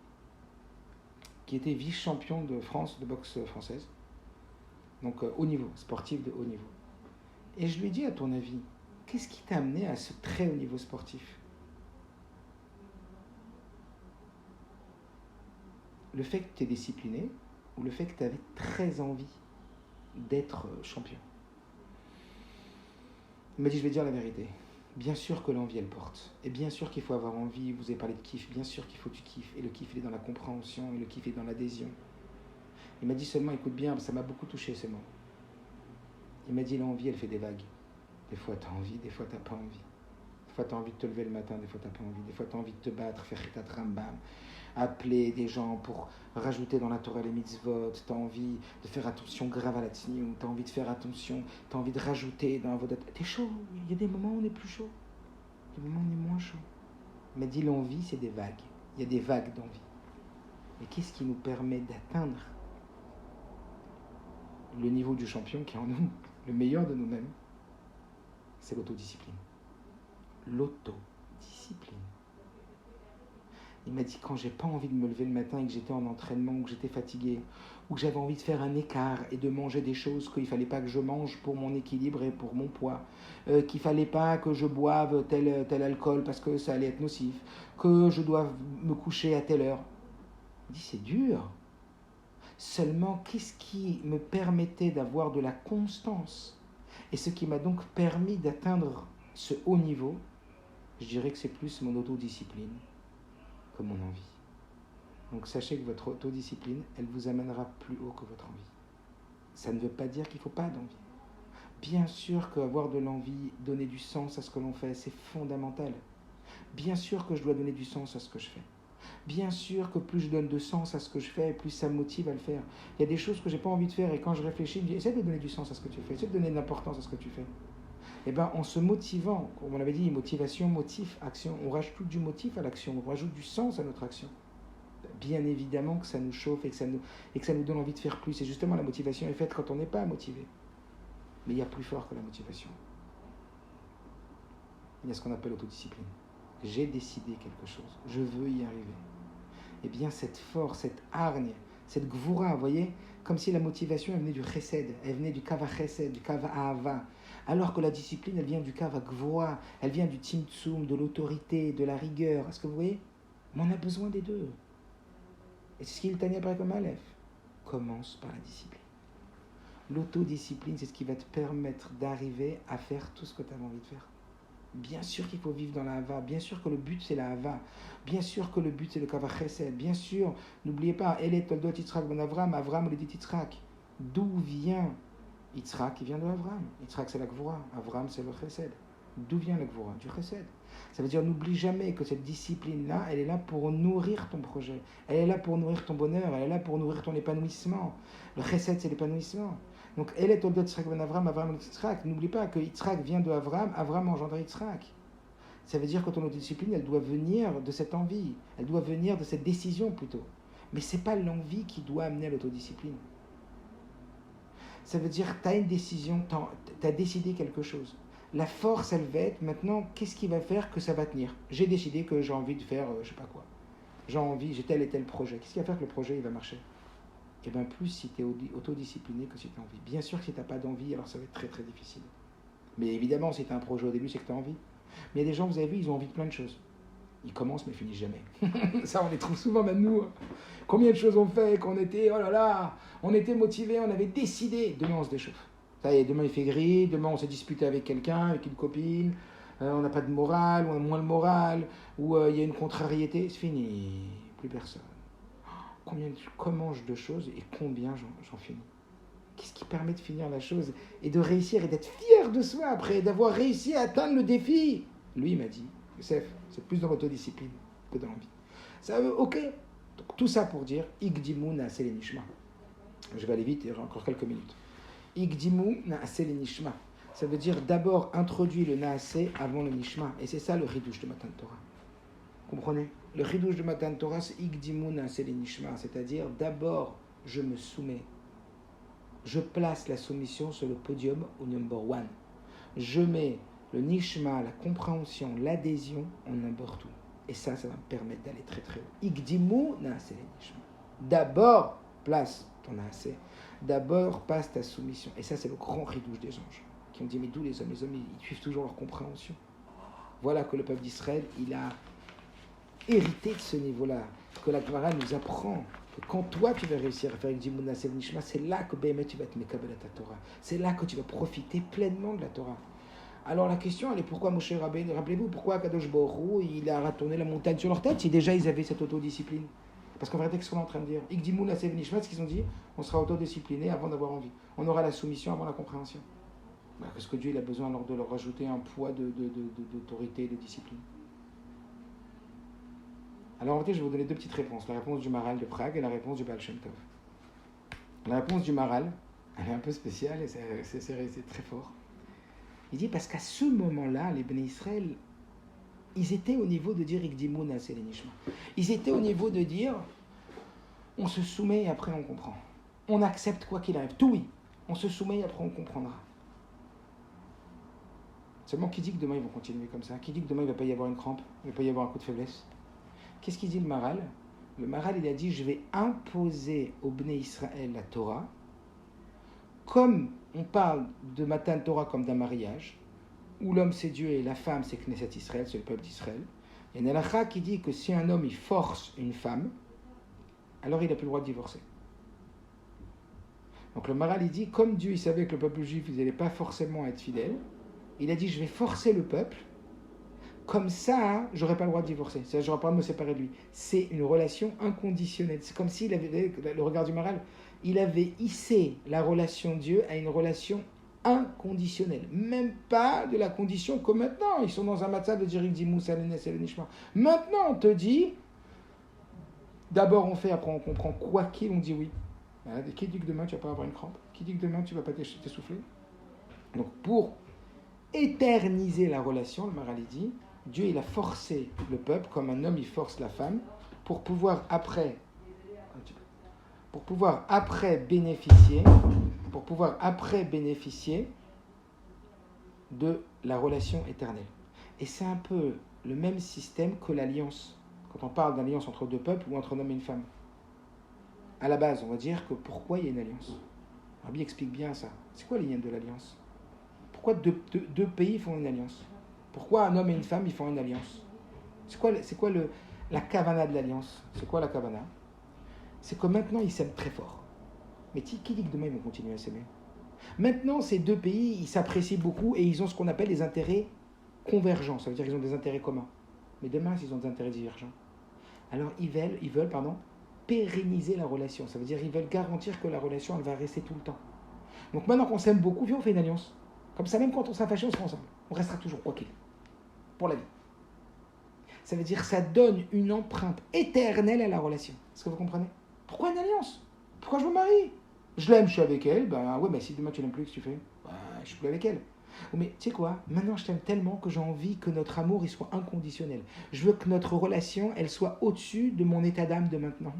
qui était vice-champion de France de boxe française, donc haut niveau, sportif de haut niveau. Et je lui ai dit, à ton avis, qu'est-ce qui t'a amené à ce très haut niveau sportif? Le fait que tu es discipliné ou le fait que tu avais très envie d'être champion? Il m'a dit, je vais dire la vérité. Bien sûr que l'envie, elle porte. Et bien sûr qu'il faut avoir envie. Vous avez parlé de kiff. Bien sûr qu'il faut du kiff. Et le kiff, il est dans la compréhension. Et le kiff est dans l'adhésion. Il m'a dit seulement, écoute bien, ça m'a beaucoup touché ce mot. Il m'a dit, l'envie, elle fait des vagues. Des fois, tu as envie. Des fois, tu n'as pas envie. Des fois, tu as envie de te lever le matin. Des fois, tu n'as pas envie. Des fois, tu as envie de te battre, faire ta rambam, appeler des gens pour rajouter dans la Torah les mitzvot, tu as envie de faire attention grave à la tsniout, tu as envie de faire attention, tu as envie de rajouter dans vos dates. T'es chaud, il y a des moments où on est plus chaud, des moments où on est moins chaud. Mais dit l'envie, c'est des vagues, il y a des vagues d'envie. Et qu'est-ce qui nous permet d'atteindre le niveau du champion qui est en nous, le meilleur de nous-mêmes? C'est l'autodiscipline. L'autodiscipline. Il m'a dit, quand j'ai pas envie de me lever le matin et que j'étais en entraînement, ou que j'étais fatigué, ou que j'avais envie de faire un écart et de manger des choses qu'il fallait pas que je mange pour mon équilibre et pour mon poids, qu'il fallait pas que je boive tel alcool parce que ça allait être nocif, que je dois me coucher à telle heure. Il dit, c'est dur. Seulement, qu'est-ce qui me permettait d'avoir de la constance? Et ce qui m'a donc permis d'atteindre ce haut niveau, je dirais que c'est plus mon autodiscipline que mon envie. Donc sachez que votre autodiscipline, elle vous amènera plus haut que votre envie. Ça ne veut pas dire qu'il ne faut pas d'envie. Bien sûr qu'avoir de l'envie, donner du sens à ce que l'on fait, c'est fondamental. Bien sûr que je dois donner du sens à ce que je fais. Bien sûr que plus je donne de sens à ce que je fais, plus ça me motive à le faire. Il y a des choses que je n'ai pas envie de faire et quand je réfléchis, je me dis, essaie de donner du sens à ce que tu fais, essaie de donner de l'importance à ce que tu fais. Et bien, en se motivant, comme on l'avait dit, motivation, motif, action, on rajoute du motif à l'action, on rajoute du sens à notre action. Bien évidemment que ça nous chauffe et que ça nous donne envie de faire plus. Et justement, la motivation est faite quand on n'est pas motivé. Mais il y a plus fort que la motivation. Il y a ce qu'on appelle l'autodiscipline. J'ai décidé quelque chose, je veux y arriver. Et bien, cette force, cette hargne, cette gvoura, vous voyez, comme si la motivation elle venait du chesed, elle venait du kava chesed, du kava ahava. Alors que la discipline, elle vient du kava gvoura, elle vient du timtsum, de l'autorité, de la rigueur. Est-ce que vous voyez? Mais on a besoin des deux. Et c'est ce qu'il t'a dit après comme Aleph. Commence par la discipline. L'autodiscipline, c'est ce qui va te permettre d'arriver à faire tout ce que tu as envie de faire. Bien sûr qu'il faut vivre dans la hava, bien sûr que le but c'est la hava, bien sûr que le but c'est le kava chesed, bien sûr, n'oubliez pas, Ele toldot Yitzhak ben Avram, Avram le dit Yitzhak. D'où vient Yitzhak, il vient de Avram. Yitzhak, c'est la Gvura. Avram, c'est le Chesed. D'où vient la Gvura? Du Chesed. Ça veut dire, n'oublie jamais que cette discipline-là, elle est là pour nourrir ton projet. Elle est là pour nourrir ton bonheur. Elle est là pour nourrir ton épanouissement. Le Chesed, c'est l'épanouissement. Donc, elle est Toldet Yitzhak ben Avram, Avram ben Yitzhak. N'oublie pas que Yitzhak vient de Avram, Avram engendre Yitzhak. Ça veut dire que ton autodiscipline, elle doit venir de cette envie. Elle doit venir de cette décision plutôt. Mais ce n'est pas l'envie qui doit amener à l'autodiscipline. Ça veut dire que tu as une décision, tu as décidé quelque chose. La force, elle va être maintenant, qu'est-ce qui va faire que ça va tenir? J'ai décidé que j'ai envie de faire, je ne sais pas quoi. J'ai tel et tel projet. Qu'est-ce qui va faire que le projet, il va marcher? Et bien plus si tu es autodiscipliné que si tu as envie. Bien sûr que si tu n'as pas d'envie, alors ça va être très très difficile. Mais évidemment, si tu as un projet au début, c'est que tu as envie. Mais il y a des gens, vous avez vu, ils ont envie de plein de choses. Ils commencent mais finissent jamais. Ça, on les trouve souvent même nous. Combien de choses on fait qu'on était, oh là là, on était motivés, on avait décidé. Demain, on se déchauffe. Ça y est, demain, il fait gris, demain, on s'est disputé avec quelqu'un, avec une copine, on n'a pas de morale, ou on a moins le moral, ou il y a une contrariété, c'est fini, plus personne. Comment je de choses et combien j'en finis? Qu'est-ce qui permet de finir la chose et de réussir et d'être fier de soi après, d'avoir réussi à atteindre le défi? Lui, il m'a dit, Youssef, c'est plus dans l'autodiscipline que dans l'envie. Ça veut, ok. Donc, tout ça pour dire, Igdimu Naaseh Lenishma. Je vais aller vite, il y aura encore quelques minutes. Igdimu Naaseh Lenishma. Ça veut dire d'abord introduire le Naaseh avant le Nishma. Et c'est ça le Ridouche de Matan Torah. Comprenez? Le Ridouche de Matan Torah, c'est Igdimu Naaseh Lenishma. C'est-à-dire d'abord, je me soumets. Je place la soumission sur le podium au number one. Je mets le nishma, la compréhension, l'adhésion en number two. Et ça va me permettre d'aller très très haut. Igdimu naaseh nishma. D'abord, place ton naaseh. D'abord, passe ta soumission. Et ça, c'est le grand ridouche des anges. Qui ont dit, mais d'où les hommes? Les hommes, ils suivent toujours leur compréhension. Voilà que le peuple d'Israël, il a hérité de ce niveau-là. Que la Gemara nous apprend. Quand toi tu vas réussir à faire Igdimu naaseh nishma, c'est là que tu vas te mekabel ta Torah. C'est là que tu vas profiter pleinement de la Torah. Alors la question, elle est pourquoi Moshe Rabbeinu, rappelez-vous, pourquoi Kadosh Baruch Hu, il a retourné la montagne sur leur tête si déjà ils avaient cette autodiscipline? Parce qu'en vérité, qu'est-ce qu'on est en train de dire? Igdimu naaseh nishma, ce qu'ils ont dit, on sera autodiscipliné avant d'avoir envie. On aura la soumission avant la compréhension. Est-ce que Dieu il a besoin alors de leur rajouter un poids d'autorité et de discipline? Alors en fait, je vais vous donner deux petites réponses. La réponse du Maral de Prague et la réponse du Baal Shem Tov. La réponse du Maral, elle est un peu spéciale et c'est très fort. Il dit parce qu'à ce moment-là, les Bnei Israël, ils étaient au niveau de dire Igdimu naaseh lenishma. Ils étaient au niveau de dire on se soumet et après on comprend. On accepte quoi qu'il arrive. Tout oui. On se soumet et après on comprendra. Seulement qui dit que demain ils vont continuer comme ça? Qui dit que demain il ne va pas y avoir une crampe? Il ne va pas y avoir un coup de faiblesse? Qu'est-ce qu'il dit le Maral? Le Maral, il a dit, je vais imposer au Bnei Israël la Torah, comme on parle de Matan Torah comme d'un mariage, où l'homme c'est Dieu et la femme c'est Knesset Israël, c'est le peuple d'Israël. Il y a une halakha qui dit que si un homme il force une femme, alors il n'a plus le droit de divorcer. Donc le Maral, il dit, comme Dieu il savait que le peuple juif ils n'allaient pas forcément être fidèles, il a dit, je vais forcer le peuple. Comme ça, j'aurais pas le droit de divorcer. C'est-à-dire, j'aurais pas le droit de me séparer de lui. C'est une relation inconditionnelle. C'est comme s'il avait, le regard du Maral, il avait hissé la relation Dieu à une relation inconditionnelle. Même pas de la condition que maintenant. Ils sont dans un matzah de dire Igdimu naaseh nishma. Maintenant, on te dit, d'abord on fait, après on comprend. Quoi qu'il, on dit oui. Qui dit que demain tu vas pas avoir une crampe? Qui dit que demain tu vas pas t'essouffler? Donc, pour éterniser la relation, le Maral dit, Dieu il a forcé le peuple comme un homme il force la femme pour pouvoir après bénéficier de la relation éternelle. Et c'est un peu le même système que l'alliance. Quand on parle d'alliance entre deux peuples ou entre un homme et une femme. À la base, on va dire que pourquoi il y a une alliance. Rabbi explique bien ça. C'est quoi les liens de l'alliance? Pourquoi deux pays font une alliance? Pourquoi un homme et une femme ils font une alliance? C'est quoi la kavana de l'alliance? C'est quoi la kavana? C'est que maintenant ils s'aiment très fort. Mais qui dit que demain ils vont continuer à s'aimer? Maintenant ces deux pays ils s'apprécient beaucoup et ils ont ce qu'on appelle des intérêts convergents. Ça veut dire qu'ils ont des intérêts communs. Mais demain ils ont des intérêts divergents. Alors ils veulent pérenniser la relation. Ça veut dire qu'ils veulent garantir que la relation elle va rester tout le temps. Donc maintenant qu'on s'aime beaucoup, viens, on fait une alliance. Comme ça, même quand on s'est fâché, on sera ensemble. On restera toujours, quoi qu'il. Pour la vie. Ça veut dire que ça donne une empreinte éternelle à la relation. Est-ce que vous comprenez? Pourquoi une alliance? Pourquoi je me marie? Je l'aime, je suis avec elle. Ben ouais, mais si demain tu l'aimes plus, qu'est-ce que tu fais? Ben, je suis plus avec elle. Mais tu sais quoi? Maintenant, je t'aime tellement que j'ai envie que notre amour il soit inconditionnel. Je veux que notre relation, elle soit au-dessus de mon état d'âme de maintenant.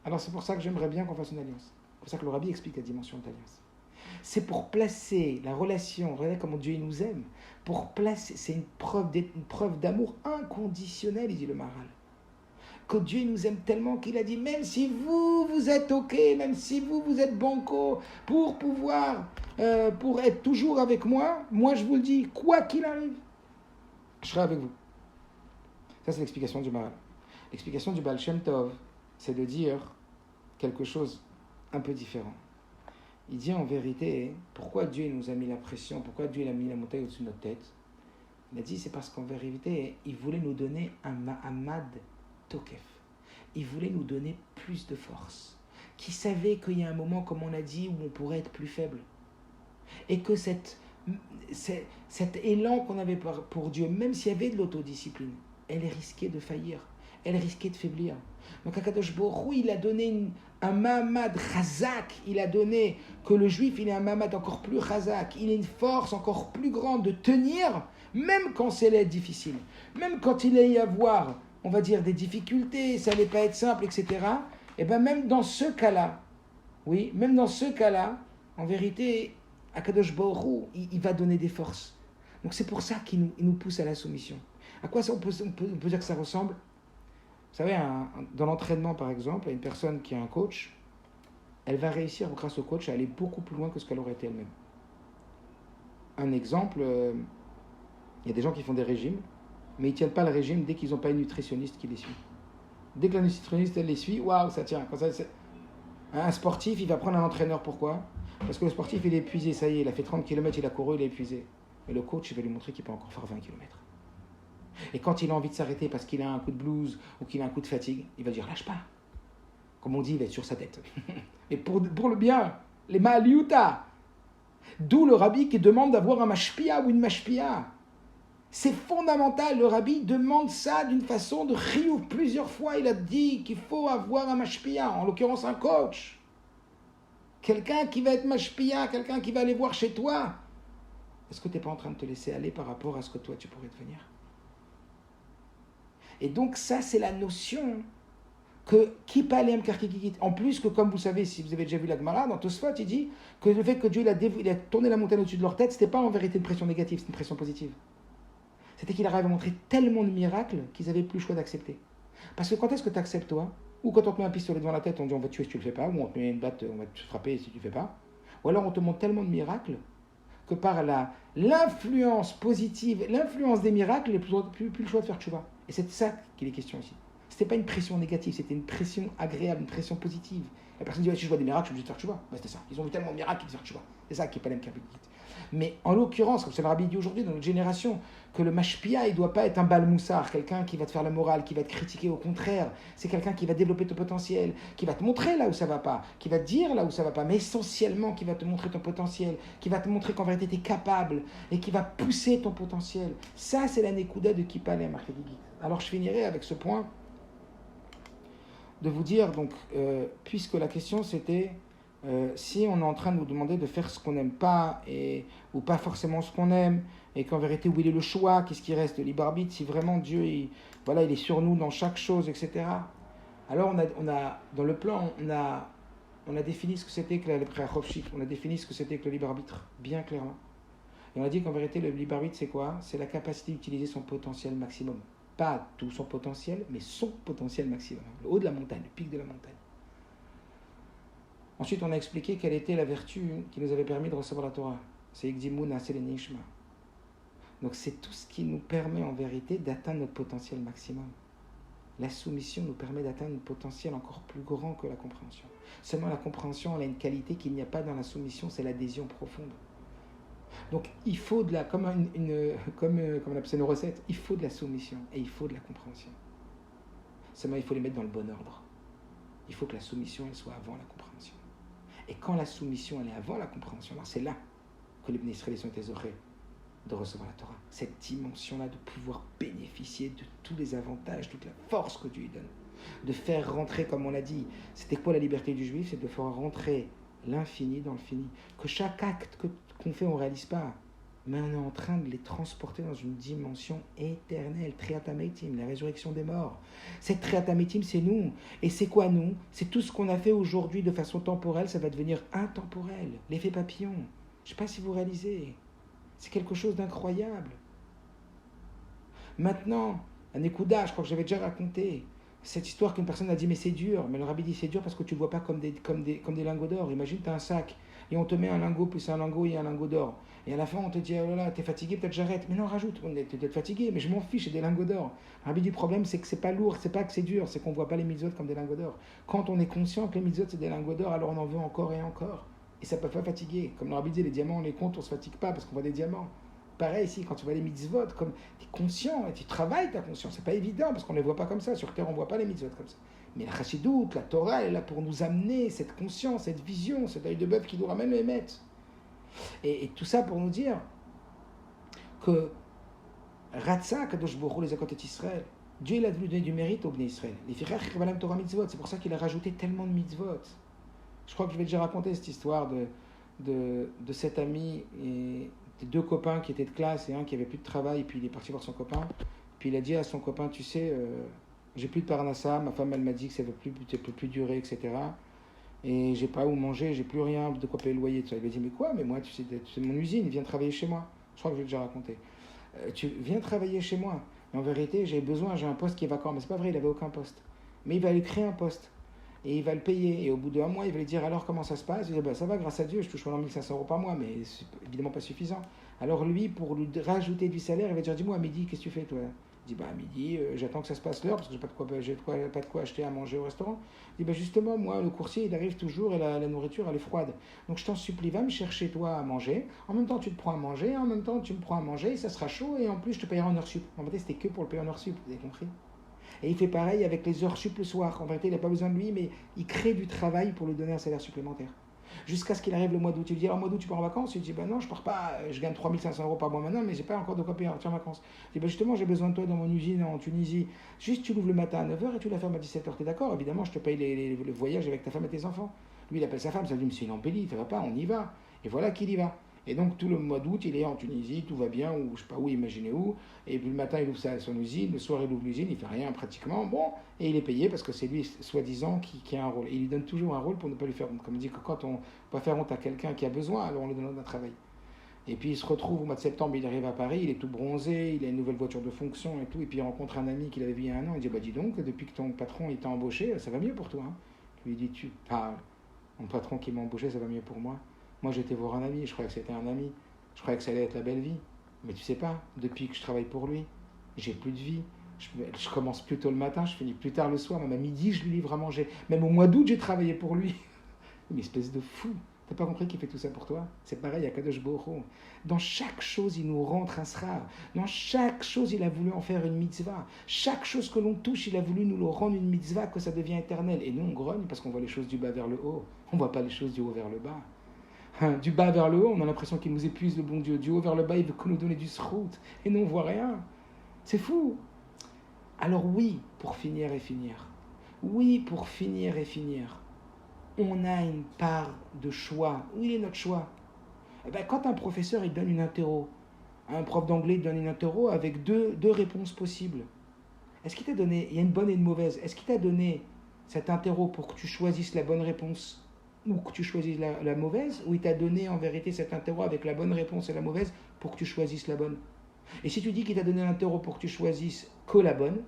Alors c'est pour ça que j'aimerais bien qu'on fasse une alliance. C'est pour ça que le Rabbi explique la dimension de l'alliance. C'est pour placer la relation, regardez comment Dieu nous aime, pour placer, c'est une preuve d'amour inconditionnel, il dit le Maharal. Que Dieu nous aime tellement qu'il a dit, même si vous êtes ok, même si vous êtes banco, pour pouvoir, pour être toujours avec moi, moi je vous le dis, quoi qu'il arrive, je serai avec vous. Ça c'est l'explication du Maharal. L'explication du Baal Shem Tov, c'est de dire quelque chose un peu différent. Il dit en vérité, pourquoi Dieu nous a mis la pression, pourquoi Dieu a mis la montagne au-dessus de notre tête? Il a dit, c'est parce qu'en vérité, il voulait nous donner un ma'amad tokef. Il voulait nous donner plus de force. Qui savait qu'il y a un moment, comme on a dit, où on pourrait être plus faible. Et que cet élan qu'on avait pour Dieu, même s'il y avait de l'autodiscipline, elle risquait de faillir. Elle risquait de faiblir. Donc Akadosh Baruch Hu, il a donné un Mahamad Chazak, il a donné que le juif, il ait un Mahamad encore plus Chazak, il a une force encore plus grande de tenir, même quand c'est difficile, même quand il allait y avoir, on va dire, des difficultés, ça n'allait pas être simple, etc. Et bien même dans ce cas-là, oui, même dans ce cas-là, en vérité, Akadosh Baruch Hu, il va donner des forces. Donc c'est pour ça qu'il nous pousse à la soumission. À quoi ça, on peut dire que ça ressemble? Vous savez, dans l'entraînement, par exemple, une personne qui a un coach, elle va réussir, grâce au coach, à aller beaucoup plus loin que ce qu'elle aurait été elle-même. Un exemple, il y a des gens qui font des régimes, mais ils ne tiennent pas le régime dès qu'ils n'ont pas une nutritionniste qui les suit. Dès que la nutritionniste, elle les suit, waouh, ça tient. Un sportif, il va prendre un entraîneur. Pourquoi? Parce que le sportif, il est épuisé, ça y est, il a fait 30 km, il a couru, il est épuisé. Mais le coach, il va lui montrer qu'il peut encore faire 20 km. Et quand il a envie de s'arrêter parce qu'il a un coup de blues ou qu'il a un coup de fatigue, il va dire lâche pas. Comme on dit, il va être sur sa tête. Et pour le bien, les ma'aliuta. D'où le rabbi qui demande d'avoir un mashpia ou une mashpia. C'est fondamental, le rabbi demande ça d'une façon de chiyuv. Plusieurs fois, il a dit qu'il faut avoir un mashpia, en l'occurrence un coach. Quelqu'un qui va être mashpia, quelqu'un qui va aller voir chez toi. Est-ce que tu n'es pas en train de te laisser aller par rapport à ce que toi tu pourrais devenir? Et donc ça, c'est la notion que Kipalem Karkikikit. En plus que, comme vous savez, si vous avez déjà vu la Gemara, dans Tosfot, il dit que le fait que Dieu il a tourné la montagne au-dessus de leur tête, c'était pas en vérité une pression négative, c'est une pression positive. C'était qu'il arrive à montrer tellement de miracles qu'ils n'avaient plus le choix d'accepter. Parce que quand est-ce que tu acceptes toi? Ou quand on te met un pistolet devant la tête, on dit on va te tuer si tu le fais pas, ou on te met une batte, on va te frapper si tu le fais pas. Ou alors on te montre tellement de miracles que par l'influence positive, l'influence des miracles, il n'y a plus le choix de faire tchouva. Et c'est ça qu'il est question ici. Ce n'était pas une pression négative, c'était une pression agréable, une pression positive. La personne dit, ouais, si je vois des miracles, je suis obligé de faire tchouva. Ben, c'était ça. Ils ont vu tellement de miracles qu'ils disent faire tchouva. C'est ça qui est pas l'aime. Mais en l'occurrence, comme c'est le rabbi dit aujourd'hui dans notre génération, que le mashpia, il ne doit pas être un bal moussard, quelqu'un qui va te faire la morale, qui va te critiquer, au contraire. C'est quelqu'un qui va développer ton potentiel, qui va te montrer là où ça ne va pas, qui va te dire là où ça ne va pas, mais essentiellement qui va te montrer ton potentiel, qui va te montrer qu'en vérité tu es capable et qui va pousser ton potentiel. Ça, c'est la nekouda de Kipalem. Alors je finirai avec ce point de vous dire, donc, puisque la question c'était si on est en train de nous demander de faire ce qu'on n'aime pas ou pas forcément ce qu'on aime, et qu'en vérité où il est le choix, qu'est-ce qui reste de libre arbitre, si vraiment Dieu il est sur nous dans chaque chose, etc. Alors on a dans le plan on a défini ce que c'était que on a défini ce que c'était que le libre arbitre bien clairement, et on a dit qu'en vérité le libre arbitre c'est quoi? C'est la capacité d'utiliser son potentiel maximum, pas tout son potentiel, mais son potentiel maximum, le haut de la montagne, le pic de la montagne. Ensuite, on a expliqué quelle était la vertu qui nous avait permis de recevoir la Torah. C'est Ikdimun Asel Nishma. Donc, c'est tout ce qui nous permet en vérité d'atteindre notre potentiel maximum. La soumission nous permet d'atteindre un potentiel encore plus grand que la compréhension. Seulement, la compréhension, elle a une qualité qu'il n'y a pas dans la soumission, c'est l'adhésion profonde. Donc, il faut comme on appelle ça une recette, il faut de la soumission et il faut de la compréhension. Seulement, il faut les mettre dans le bon ordre. Il faut que la soumission, elle soit avant la compréhension. Et quand la soumission, elle est avant la compréhension, alors c'est là que les Bnei Israël sont exaucés de recevoir la Torah. Cette dimension-là de pouvoir bénéficier de tous les avantages, toute la force que Dieu lui donne. De faire rentrer, comme on l'a dit, c'était quoi la liberté du juif? C'est de faire rentrer l'infini dans le fini. Que chaque acte qu'on fait, on ne réalise pas. Mais on est en train de les transporter dans une dimension éternelle. Triatametim, la résurrection des morts. Cette Triatametim, c'est nous. Et c'est quoi nous? C'est tout ce qu'on a fait aujourd'hui de façon temporelle, ça va devenir intemporel. L'effet papillon. Je ne sais pas si vous réalisez. C'est quelque chose d'incroyable. Maintenant, un écouda, je crois que j'avais déjà raconté, cette histoire qu'une personne a dit, mais c'est dur. Mais le rabbi dit, c'est dur parce que tu ne le vois pas comme des lingots d'or. Imagine, tu as un sac et on te met un lingot plus un lingot et un lingot d'or. Et à la fin, on te dit, oh là là, t'es fatigué, peut-être j'arrête. Mais non, rajoute, t'es peut-être fatigué, mais je m'en fiche, c'est des lingots d'or. Le rabbi dit, le problème, c'est que c'est pas lourd, c'est pas que c'est dur, c'est qu'on ne voit pas les mitzvot comme des lingots d'or. Quand on est conscient que les mitzvot, c'est des lingots d'or, alors on en veut encore et encore. Et ça ne peut pas fatiguer. Comme le rabbi dit, les diamants, on les compte, on ne se fatigue pas parce qu'on voit des diamants. Pareil ici, quand tu vois les mitzvot, comme tu es conscient et tu travailles ta conscience, c'est pas évident parce qu'on ne les voit pas comme ça. Sur terre, on ne voit pas les mitzvot comme ça. Mais la chassidoute, la Torah, elle est là pour nous amener cette conscience, cette vision, cet œil de bœuf qui nous ramène le Hémet. Et tout ça pour nous dire que Ratsa, Kadosh Baruch Hu, les Akot et Israël, Dieu il a voulu donner du mérite au Bnei Israël. Les Firach Rivalam Torah Mitzvot, c'est pour ça qu'il a rajouté tellement de mitzvot. Je crois que je vais déjà raconter cette histoire de cet ami et des deux copains qui étaient de classe et un qui avait plus de travail, et puis il est parti voir son copain. Puis il a dit à son copain, tu sais, j'ai plus de parnassa, ma femme elle m'a dit que ça ne peut plus durer, etc. Et j'ai pas où manger, j'ai plus rien de quoi payer le loyer. Il lui a dit, mais quoi? Mais moi, tu sais, c'est mon usine, viens travailler chez moi. Je crois que je l'ai déjà raconté. Tu viens travailler chez moi. Mais en vérité, j'ai un poste qui est vacant. Mais c'est pas vrai, il n'avait aucun poste. Mais il va lui créer un poste. Et il va le payer. Et au bout d'1 mois, il va lui dire, alors comment ça se passe? Il va dire, ça va, grâce à Dieu, je touche maintenant 1 500 € par mois, mais c'est évidemment pas suffisant. Alors lui, pour lui rajouter du salaire, il va dire, dis-moi, à midi, qu'est-ce que tu fais, toi? Il dit, à midi, j'attends que ça se passe l'heure, parce que j'ai pas de quoi acheter à manger au restaurant. Il dit, justement, moi, le coursier, il arrive toujours et la nourriture, elle est froide. Donc je t'en supplie, va me chercher, toi, à manger. En même temps, tu te prends à manger, en même temps, tu me prends à manger, et ça sera chaud, et en plus, je te payerai en heure sup. En fait, c'était que pour le payer en heure sup, vous avez compris? Et il fait pareil avec les heures sup le soir. En vérité, il n'a pas besoin de lui, mais il crée du travail pour lui donner un salaire supplémentaire. Jusqu'à ce qu'il arrive le mois d'août. Il lui dit, alors, mois d'août, tu pars en vacances? Il dit, non, je pars pas, je gagne 3 500 € par mois maintenant, mais j'ai pas encore de quoi payer en vacances. Il dit, justement, j'ai besoin de toi dans mon usine en Tunisie. Juste, tu l'ouvres le matin à 9h et tu la fermes à 17h. T'es d'accord? Évidemment, je te paye le voyage avec ta femme et tes enfants. Lui, il appelle sa femme, ça lui dit, monsieur, il embellit, ça va pas, on y va. Et voilà qu'il y va. Et donc, tout le mois d'août, il est en Tunisie, tout va bien, ou je sais pas où, imaginez où. Et puis le matin, il ouvre son usine, le soir, il ouvre l'usine, il fait rien pratiquement. Bon, et il est payé parce que c'est lui, soi-disant, qui a un rôle. Et il lui donne toujours un rôle pour ne pas lui faire honte. Comme il dit que quand on va faire honte à quelqu'un qui a besoin, alors on lui donne un travail. Et puis il se retrouve au mois de septembre, il arrive à Paris, il est tout bronzé, il a une nouvelle voiture de fonction et tout. Et puis il rencontre un ami qu'il avait vu il y a 1 an. Il dit, dis donc, depuis que ton patron t'a embauché, ça va mieux pour toi. Hein. Je lui dis, tu parles. Mon patron qui m'a embauché, ça va mieux pour moi. Moi, j'étais voir un ami, je croyais que c'était un ami. Je croyais que ça allait être la belle vie. Mais tu sais pas, depuis que je travaille pour lui, j'ai plus de vie. Je commence plus tôt le matin, je finis plus tard le soir. Même à midi, je lui livre à manger. Même au mois d'août, j'ai travaillé pour lui. Une espèce de fou. T'as pas compris qu'il fait tout ça pour toi? C'est pareil à Kadosh Baruch Hu. Dans chaque chose, il nous rentre un srar. Dans chaque chose, il a voulu en faire une mitzvah. Chaque chose que l'on touche, il a voulu nous le rendre une mitzvah, que ça devient éternel. Et nous, on grogne parce qu'on voit les choses du bas vers le haut. On voit pas les choses du haut vers le bas. Du bas vers le haut, on a l'impression qu'il nous épuise, le bon Dieu. Du haut vers le bas, il veut que nous donner du srout. Et nous, on ne voit rien. C'est fou. Alors oui, pour finir et finir. Oui, pour finir et finir. On a une part de choix. Où il est notre choix? Quand un professeur il donne une interro, un prof d'anglais il donne une interro avec deux réponses possibles. Est-ce qu'il t'a donné, il y a une bonne et une mauvaise, est-ce qu'il t'a donné cette interro pour que tu choisisses la bonne réponse ou que tu choisisses la mauvaise, ou il t'a donné en vérité cet interro avec la bonne réponse et la mauvaise pour que tu choisisses la bonne? Et si tu dis qu'il t'a donné l'interro pour que tu choisisses que la bonne,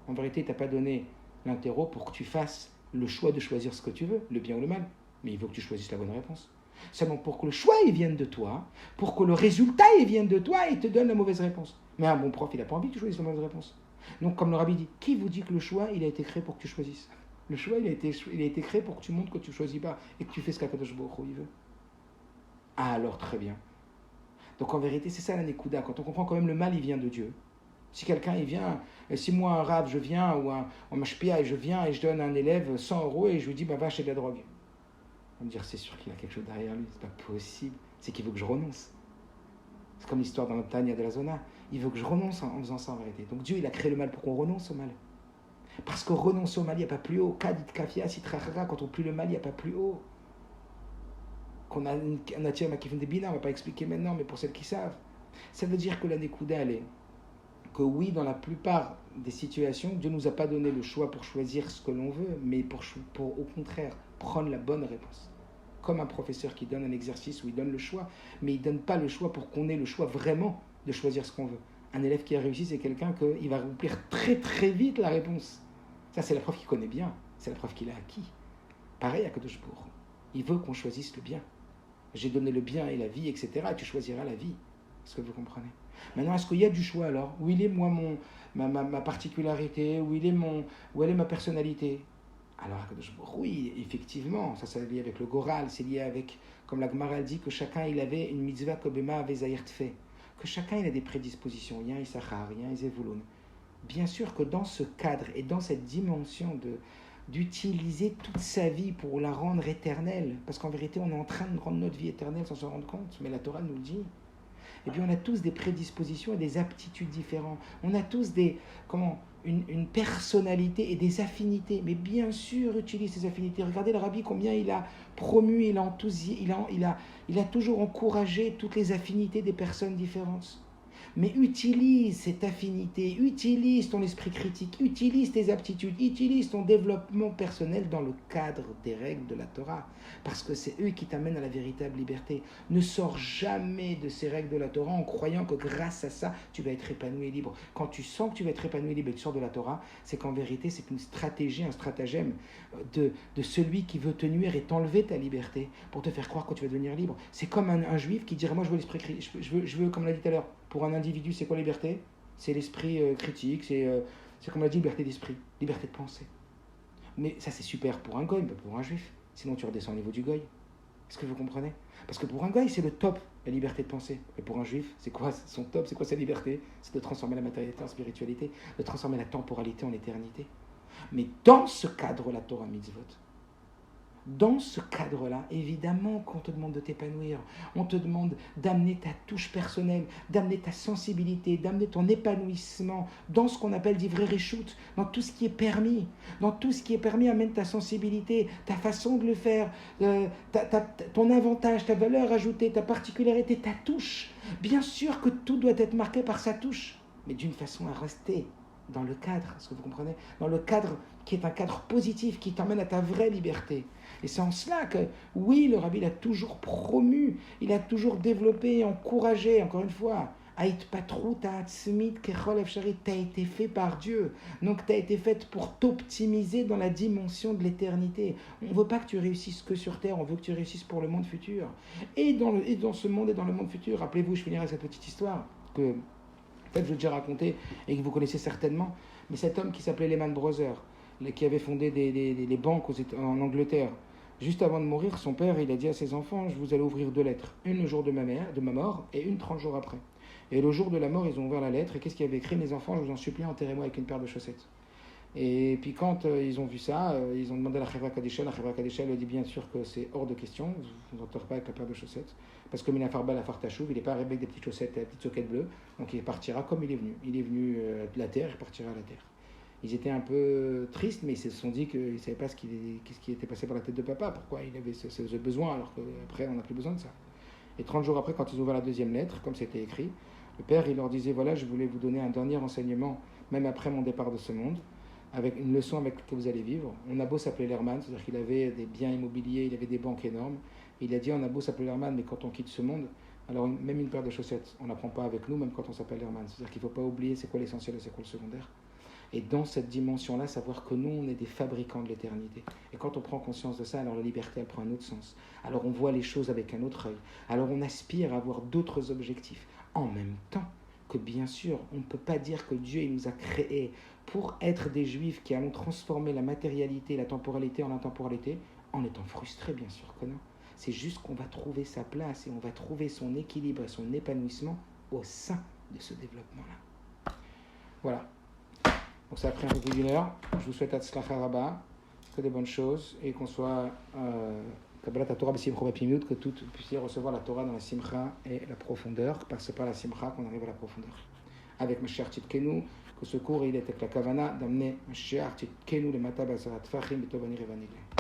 en vérité il t'a pas donné l'interro pour que tu fasses le choix de choisir ce que tu veux, le bien ou le mal, mais il veut que tu choisisses la bonne réponse. Seulement pour que le choix il vienne de toi, pour que le résultat il vienne de toi, il te donne la mauvaise réponse. Mais un bon prof, il n'a pas envie que tu choisisses la mauvaise réponse. Donc comme le rabbi dit, qui vous dit que le choix il a été créé pour que tu choisisses? Le choix, il a été créé pour que tu montres que tu ne choisis pas et que tu fais ce qu'Akadosh Baruch Hu veut. Ah, alors très bien. Donc en vérité, c'est ça la Nekuda. Quand on comprend quand même le mal, il vient de Dieu. Si quelqu'un, il vient, si moi, un rave, je viens, ou un mashpia, et je viens et je donne à un élève 100 € et je lui dis, va acheter de la drogue. On va me dire, c'est sûr qu'il a quelque chose derrière lui, c'est pas possible. C'est qu'il veut que je renonce. C'est comme l'histoire dans Tanya de la Zona. Il veut que je renonce en faisant ça en vérité. Donc Dieu, il a créé le mal pour qu'on renonce au mal. Parce que renoncer au mal, il n'y a pas plus haut. Kadit kafia sitrachara, quand on plie le mal, il n'y a pas plus haut. Qu'on a un attire qui fait des bina, on ne va pas expliquer maintenant, mais pour celles qui savent. Ça veut dire que la Nekuda, elle est que oui, dans la plupart des situations, Dieu ne nous a pas donné le choix pour choisir ce que l'on veut, mais pour au contraire prendre la bonne réponse. Comme un professeur qui donne un exercice où il donne le choix, mais il ne donne pas le choix pour qu'on ait le choix vraiment de choisir ce qu'on veut. Un élève qui a réussi, c'est quelqu'un qui va remplir très très vite la réponse. Ça, c'est la preuve qu'il connaît bien, c'est la preuve qu'il a acquis. Pareil à Kadosh Baruch Hu. Il veut qu'on choisisse le bien. J'ai donné le bien et la vie, etc. Et tu choisiras la vie. Est-ce que vous comprenez? Maintenant, est-ce qu'il y a du choix alors? Où il est moi ma particularité? Où est ma personnalité? Alors, oui, effectivement, ça c'est lié avec le Goral, c'est lié avec, comme la Gemara dit, que chacun il avait une mitzvah kobema avait zayert fait, que chacun il a des prédispositions, il y a un Issachar, il y a un Zevulun. Bien sûr que dans ce cadre et dans cette dimension d'utiliser toute sa vie pour la rendre éternelle, parce qu'en vérité on est en train de rendre notre vie éternelle sans s'en rendre compte, mais la Torah nous le dit. Et puis on a tous des prédispositions et des aptitudes différentes. On a tous une personnalité et des affinités. Mais bien sûr, utilise ces affinités. Regardez le Rabbi, combien il a promu, il a toujours encouragé toutes les affinités des personnes différentes. Mais utilise cette affinité, utilise ton esprit critique, utilise tes aptitudes, utilise ton développement personnel dans le cadre des règles de la Torah. Parce que c'est eux qui t'amènent à la véritable liberté. Ne sors jamais de ces règles de la Torah en croyant que grâce à ça, tu vas être épanoui et libre. Quand tu sens que tu vas être épanoui et libre et que tu sors de la Torah, c'est qu'en vérité, c'est une stratégie, un stratagème de celui qui veut te nuire et t'enlever ta liberté pour te faire croire que tu vas devenir libre. C'est comme un juif qui dirait, moi je veux l'esprit critique, je veux, comme on l'a dit tout à l'heure, pour un individu, c'est quoi la liberté? C'est l'esprit critique, c'est comme on l'a dit, liberté d'esprit, liberté de penser. Mais ça, c'est super pour un goy, mais pas pour un juif. Sinon, tu redescends au niveau du goy. Est-ce que vous comprenez? Parce que pour un goy, c'est le top, la liberté de penser. Et pour un juif, c'est quoi son top? C'est quoi sa liberté? C'est de transformer la matérialité en spiritualité, de transformer la temporalité en éternité. Mais dans ce cadre, la Torah mitzvot, dans ce cadre-là, évidemment qu'on te demande de t'épanouir, on te demande d'amener ta touche personnelle, d'amener ta sensibilité, d'amener ton épanouissement dans ce qu'on appelle d'ivrei réchoute, dans tout ce qui est permis. Dans tout ce qui est permis, amène ta sensibilité, ta façon de le faire, ton avantage, ta valeur ajoutée, ta particularité, ta touche. Bien sûr que tout doit être marqué par sa touche, mais d'une façon à rester dans le cadre, est-ce que vous comprenez? Dans le cadre qui est un cadre positif, qui t'emmène à ta vraie liberté. Et c'est en cela que, oui, le Rabbi, il a toujours promu, il a toujours développé, encouragé, encore une fois, Ait patrou ta'atzmit kechol efshari, t'as été fait par Dieu. Donc t'as été faite pour t'optimiser dans la dimension de l'éternité. On ne veut pas que tu réussisses que sur terre, on veut que tu réussisses pour le monde futur. Et dans ce monde et dans le monde futur, rappelez-vous, je finirai avec cette petite histoire que peut-être je l'ai déjà raconté et que vous connaissez certainement, mais cet homme qui s'appelait Lehman Brothers, qui avait fondé des banques en Angleterre, juste avant de mourir, son père, il a dit à ses enfants, je vous allez ouvrir 2 lettres, une le jour de ma mort et une 30 jours après. Et le jour de la mort, ils ont ouvert la lettre, et qu'est-ce qu'il y avait écrit? Mes enfants, je vous en supplie, enterrez-moi avec une paire de chaussettes. Et puis quand ils ont vu ça, ils ont demandé à la Chevra Kadisha. La Chevra Kadisha lui a dit bien sûr que c'est hors de question, vous n'enterrez pas avec la paire de chaussettes, parce que Minafarba la Fartachouv, il n'est pas arrivé avec des petites chaussettes, des petites soquettes bleues, donc il partira comme il est venu. Il est venu de la terre, il partira à la terre. Ils étaient un peu tristes, mais ils se sont dit qu'ils ne savaient pas ce qui était passé par la tête de papa, pourquoi il avait ce besoin, alors qu'après on n'a plus besoin de ça. Et 30 jours après, quand ils ont ouvert la deuxième lettre, comme c'était écrit, le père il leur disait, voilà, je voulais vous donner un dernier enseignement, même après mon départ de ce monde, avec une leçon avec que vous allez vivre. On a beau s'appeler Lerman, c'est-à-dire qu'il avait des biens immobiliers, il avait des banques énormes. Il a dit, on a beau s'appeler Lerman, mais quand on quitte ce monde, alors même une paire de chaussettes, on n'apprend pas avec nous, même quand on s'appelle Lerman. C'est-à-dire qu'il ne faut pas oublier c'est quoi l'essentiel et c'est quoi le secondaire. Et dans cette dimension-là, savoir que nous, on est des fabricants de l'éternité. Et quand on prend conscience de ça, alors la liberté, elle prend un autre sens. Alors on voit les choses avec un autre œil. Alors on aspire à avoir d'autres objectifs. En même temps que, bien sûr, on ne peut pas dire que Dieu il nous a créés pour être des juifs qui allons transformer la matérialité, la temporalité en intemporalité, en étant frustrés, bien sûr que non. C'est juste qu'on va trouver sa place et on va trouver son équilibre et son épanouissement au sein de ce développement-là. Voilà. Donc ça a pris un peu plus d'1 heure. Je vous souhaite Hatzlacha Rabba, que des bonnes choses et qu'on soit Kabbalat Torah b'simcha b'pimut, que vous puissiez recevoir la Torah dans la simcha et la profondeur, parce que c'est par la simcha qu'on arrive à la profondeur. Avec Mashiach Tzidkenu, que ce cours il est avec la kavana d'amener Mashiach Tzidkenu le matab azarat fachim b'tovani revanile.